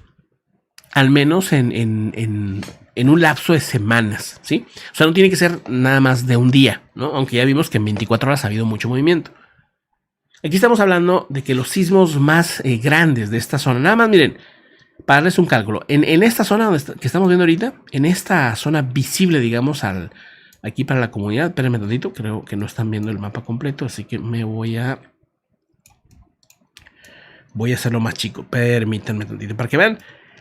al menos en un lapso de semanas, ¿sí? O sea, no tiene que ser nada más de un día, ¿no? Aunque ya vimos que en 24 horas ha habido mucho movimiento. Aquí estamos hablando de que los sismos más grandes de esta zona, nada más miren, para darles un cálculo, en esta zona que estamos viendo ahorita, en esta zona visible, digamos, aquí para la comunidad, espérenme un tantito, creo que no están viendo el mapa completo, así que me voy a hacerlo más chico, permítanme un tantito, para que vean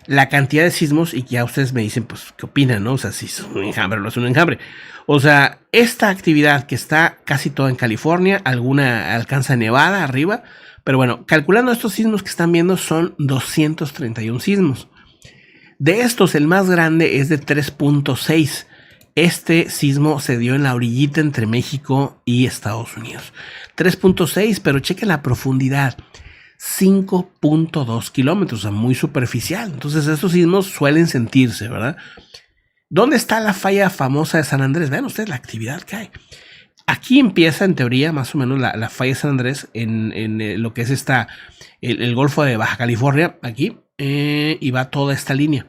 la cantidad de sismos y que ya ustedes me dicen, pues, ¿qué opinan, no? O sea, si es un enjambre o no es un enjambre. O sea, esta actividad que está casi toda en California, alguna alcanza Nevada arriba, pero bueno, calculando estos sismos que están viendo son 231 sismos. De estos, el más grande es de 3.6. Este sismo se dio en la orillita entre México y Estados Unidos. 3.6, pero chequen la profundidad. 5.2 kilómetros, o sea, muy superficial. Entonces estos sismos suelen sentirse, ¿verdad? ¿Dónde está la falla famosa de San Andrés? Vean ustedes la actividad que hay. Aquí empieza, en teoría, más o menos la falla de San Andrés en lo que es el Golfo de Baja California, aquí, y va toda esta línea.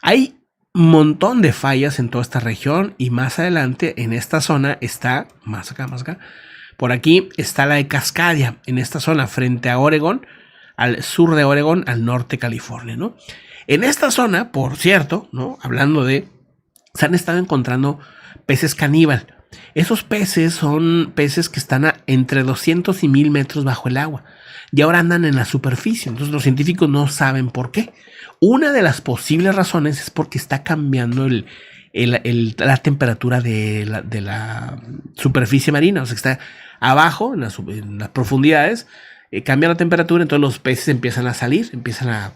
Hay un montón de fallas en toda esta región y más adelante en esta zona está, más acá, por aquí está la de Cascadia, en esta zona, frente a Oregón, al sur de Oregón, al norte de California, ¿no? En esta zona, por cierto, ¿no? Hablando de, se han estado encontrando peces caníbal. Esos peces son peces que están entre 200 y 1000 metros bajo el agua y ahora andan en la superficie. Entonces los científicos no saben por qué. Una de las posibles razones es porque está cambiando la temperatura de la superficie marina, o sea que está abajo en las profundidades, cambia la temperatura, entonces los peces empiezan a salir, empiezan a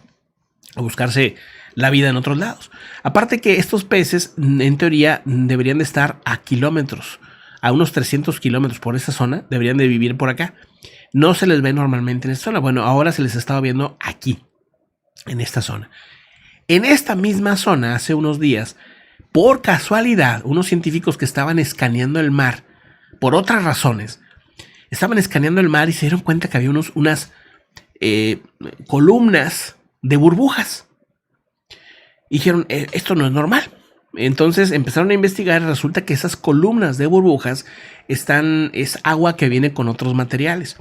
buscarse la vida en otros lados. Aparte que estos peces en teoría deberían de estar a kilómetros, a unos 300 kilómetros por esa zona, deberían de vivir por acá. No se les ve normalmente en esta zona. Bueno, ahora se les estaba viendo aquí, en esta zona. En esta misma zona, hace unos días, por casualidad, unos científicos que estaban escaneando el mar, por otras razones, estaban escaneando el mar y se dieron cuenta que había unas columnas de burbujas. Y dijeron, esto no es normal. Entonces empezaron a investigar y resulta que esas columnas de burbujas es agua que viene con otros materiales.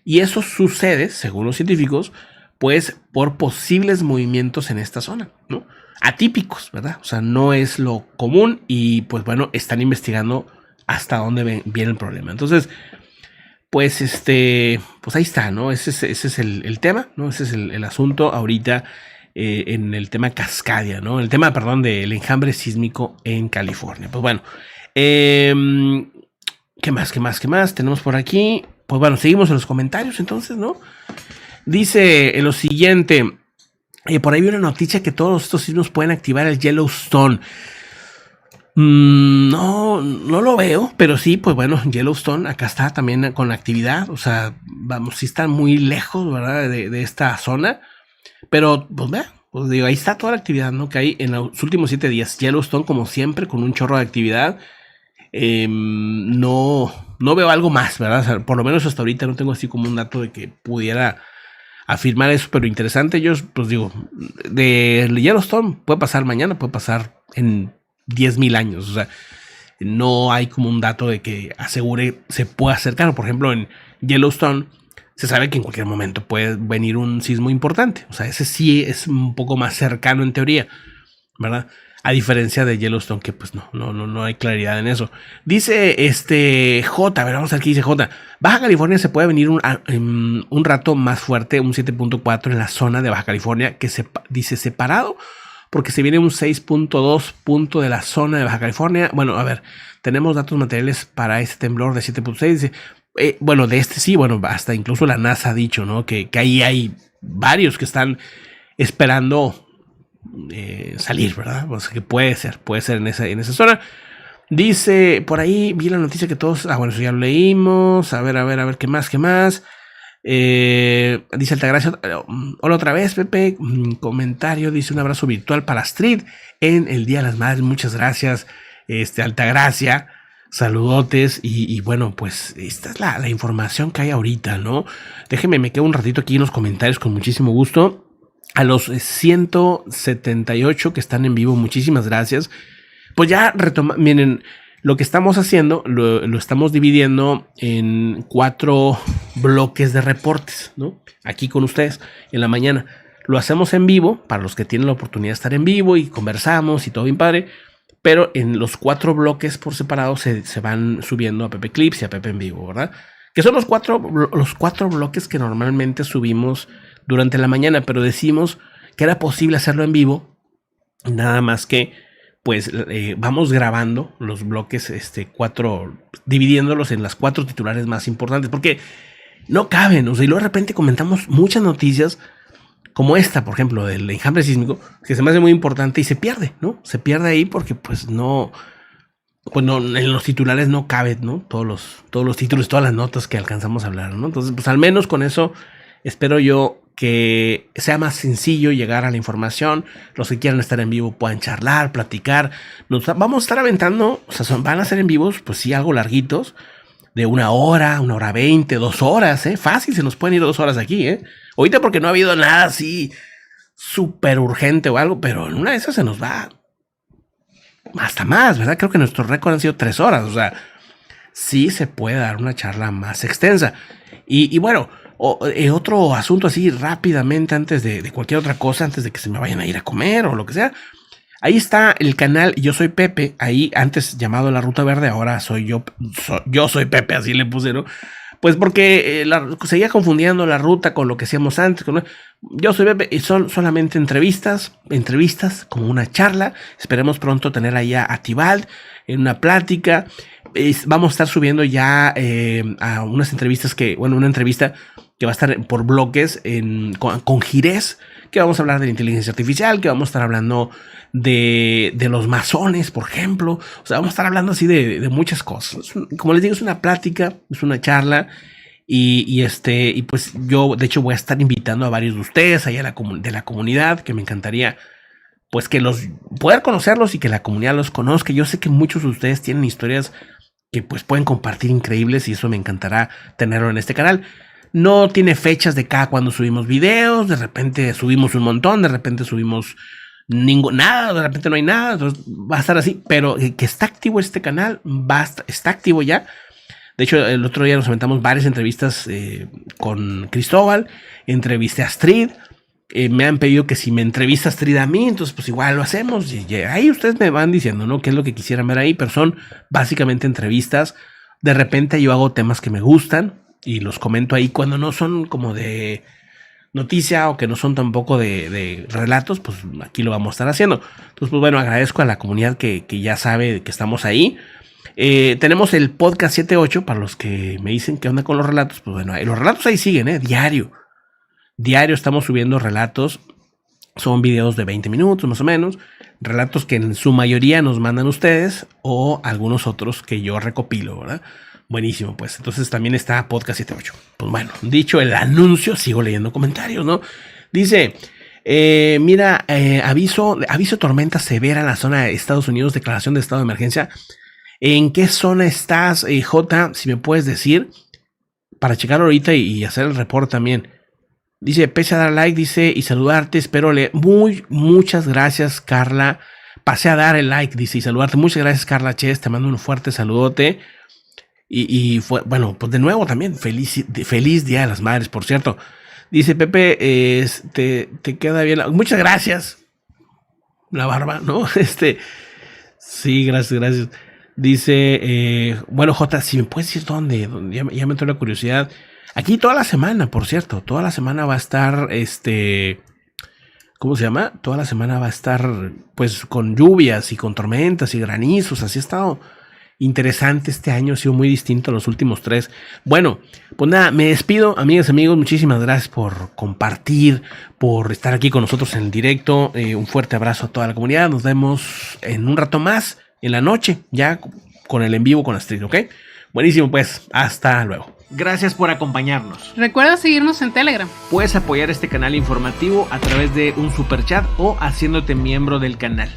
Y eso sucede, según los científicos, pues por posibles movimientos en esta zona, ¿no? Atípicos, ¿verdad? O sea, no es lo común y pues bueno, están investigando hasta dónde viene el problema. Entonces, pues pues ahí está, ¿no? Ese es el tema, ¿no? Ese es el asunto ahorita en el tema Cascadia, ¿no? El tema, perdón, del enjambre sísmico en California. Pues bueno, ¿qué más tenemos por aquí? Pues bueno, seguimos en los comentarios entonces, ¿no? Dice lo siguiente, por ahí vi una noticia que todos estos sismos pueden activar el Yellowstone. No lo veo, pero sí, pues bueno, Yellowstone acá está también con actividad, o sea, vamos, sí están muy lejos, ¿verdad? De esta zona, pero pues vea, pues digo, ahí está toda la actividad, ¿no? Que hay en los últimos 7 días. Yellowstone, como siempre, con un chorro de actividad. No veo algo más, ¿verdad? O sea, por lo menos hasta ahorita no tengo así como un dato de que pudiera afirmar eso, pero interesante. Yo, pues digo, de Yellowstone puede pasar mañana, puede pasar en 10,000 años. O sea, no hay como un dato de que asegure se pueda acercar. Por ejemplo, en Yellowstone se sabe que en cualquier momento puede venir un sismo importante. O sea, ese sí es un poco más cercano en teoría, ¿verdad? A diferencia de Yellowstone, que pues no hay claridad en eso. Dice J, a ver, vamos a ver qué dice J. Baja California se puede venir un rato más fuerte, un 7.4 en la zona de Baja California, que dice separado, porque se viene un 6.2 punto de la zona de Baja California. Bueno, a ver, tenemos datos materiales para este temblor de 7.6. Dice, bueno, de sí, bueno, hasta incluso la NASA ha dicho, ¿no? Que ahí hay varios que están esperando salir, ¿verdad? O sea, que puede ser en esa zona. Dice, por ahí vi la noticia que todos, bueno, eso ya lo leímos. A ver, ¿qué más? Dice Altagracia, hola otra vez, Pepe. Comentario, dice un abrazo virtual para Astrid en el Día de las Madres. Muchas gracias, Altagracia. Saludotes. Y bueno, pues esta es la información que hay ahorita, ¿no? Déjenme, me quedo un ratito aquí en los comentarios con muchísimo gusto. A los 178 que están en vivo, muchísimas gracias. Pues ya miren, lo que estamos haciendo, lo estamos dividiendo en 4 bloques de reportes, ¿no? Aquí con ustedes en la mañana. Lo hacemos en vivo, para los que tienen la oportunidad de estar en vivo y conversamos y todo bien padre. Pero en los 4 bloques por separado se van subiendo a Pepe Clips y a Pepe en vivo, ¿verdad? Que son los cuatro bloques que normalmente subimos durante la mañana, pero decimos que era posible hacerlo en vivo, nada más que pues vamos grabando los bloques 4, dividiéndolos en las 4 titulares más importantes, porque no caben, o sea, y luego de repente comentamos muchas noticias como esta, por ejemplo, del enjambre sísmico, que se me hace muy importante y se pierde, ¿no? Se pierde ahí porque pues no, en los titulares no caben, ¿no? Todos los títulos, todas las notas que alcanzamos a hablar, ¿no? Entonces, pues al menos con eso espero yo que sea más sencillo llegar a la información. Los que quieran estar en vivo puedan charlar, platicar. Vamos a estar aventando, o sea, van a ser en vivos, pues sí, algo larguitos, de 1 hora, 1 hora 20, 2 horas, fácil, se nos pueden ir 2 horas aquí, Ahorita porque no ha habido nada así súper urgente o algo, pero en una de esas se nos va hasta más, ¿verdad? Creo que nuestro récord han sido 3 horas, o sea, sí se puede dar una charla más extensa. Y bueno, otro asunto así rápidamente antes de cualquier otra cosa, antes de que se me vayan a ir a comer o lo que sea. Ahí está el canal Yo Soy Pepe, ahí antes llamado La Ruta Verde, ahora soy yo soy Pepe, así le puse, ¿no? Pues porque seguía confundiendo la ruta con lo que hacíamos antes. Yo Soy Pepe y son solamente entrevistas como una charla. Esperemos pronto tener ahí a Tibald en una plática. Vamos a estar subiendo ya a unas entrevistas una entrevista que va a estar por bloques con Girés, que vamos a hablar de la inteligencia artificial, que vamos a estar hablando de los masones, por ejemplo. O sea, vamos a estar hablando así de muchas cosas. Como les digo, es una plática, es una charla. Y pues yo, de hecho, voy a estar invitando a varios de ustedes allá de la comunidad, que me encantaría pues que poder conocerlos y que la comunidad los conozca. Yo sé que muchos de ustedes tienen historias que pues pueden compartir increíbles y eso me encantará tenerlo en este canal. No tiene fechas de cada cuando subimos videos, de repente subimos un montón, de repente subimos nada, de repente no hay nada, entonces va a estar así, pero que está activo este canal, está activo ya. De hecho, el otro día nos aventamos varias entrevistas con Cristóbal, entrevisté a Astrid, me han pedido que si me entrevista Astrid a mí, entonces pues igual lo hacemos, y ahí ustedes me van diciendo, ¿no? Qué es lo que quisieran ver ahí, pero son básicamente entrevistas. De repente yo hago temas que me gustan y los comento ahí cuando no son como de noticia o que no son tampoco de relatos, pues aquí lo vamos a estar haciendo. Entonces, pues bueno, agradezco a la comunidad que ya sabe que estamos ahí. Tenemos el podcast 78 para los que me dicen qué onda con los relatos. Pues bueno, los relatos ahí siguen, diario estamos subiendo relatos. Son videos de 20 minutos más o menos, relatos que en su mayoría nos mandan ustedes o algunos otros que yo recopilo, ¿verdad? Buenísimo, pues entonces también está podcast 78. Pues bueno, dicho el anuncio, sigo leyendo comentarios, ¿no? Dice, mira, aviso de tormenta severa en la zona de Estados Unidos, declaración de estado de emergencia. ¿En qué zona estás, J? Si me puedes decir, para checar ahorita y hacer el reporte también. Dice, pese a dar like, dice, y saludarte, espero leer. Muchas gracias, Carla. Pasé a dar el like, dice, y saludarte. Muchas gracias, Carla Ches, te mando un fuerte saludote. Y fue, bueno, pues de nuevo también, feliz Día de las Madres, por cierto. Dice Pepe, te queda bien. Muchas gracias. La barba, ¿no? Sí, gracias. Dice, bueno, J, si me puedes decir dónde ya me entró la curiosidad. Aquí toda la semana, por cierto, toda la semana va a estar, ¿cómo se llama? Toda la semana va a estar, pues, con lluvias y con tormentas y granizos. Así ha estado interesante este año, ha sido muy distinto a los últimos 3. Bueno, pues nada, me despido, amigas y amigos, muchísimas gracias por compartir, por estar aquí con nosotros en el directo. Un fuerte abrazo a toda la comunidad. Nos vemos en un rato más, en la noche, ya con el en vivo con Astrid, ¿ok? Buenísimo, pues, hasta luego. Gracias por acompañarnos. Recuerda seguirnos en Telegram. Puedes apoyar este canal informativo a través de un superchat o haciéndote miembro del canal.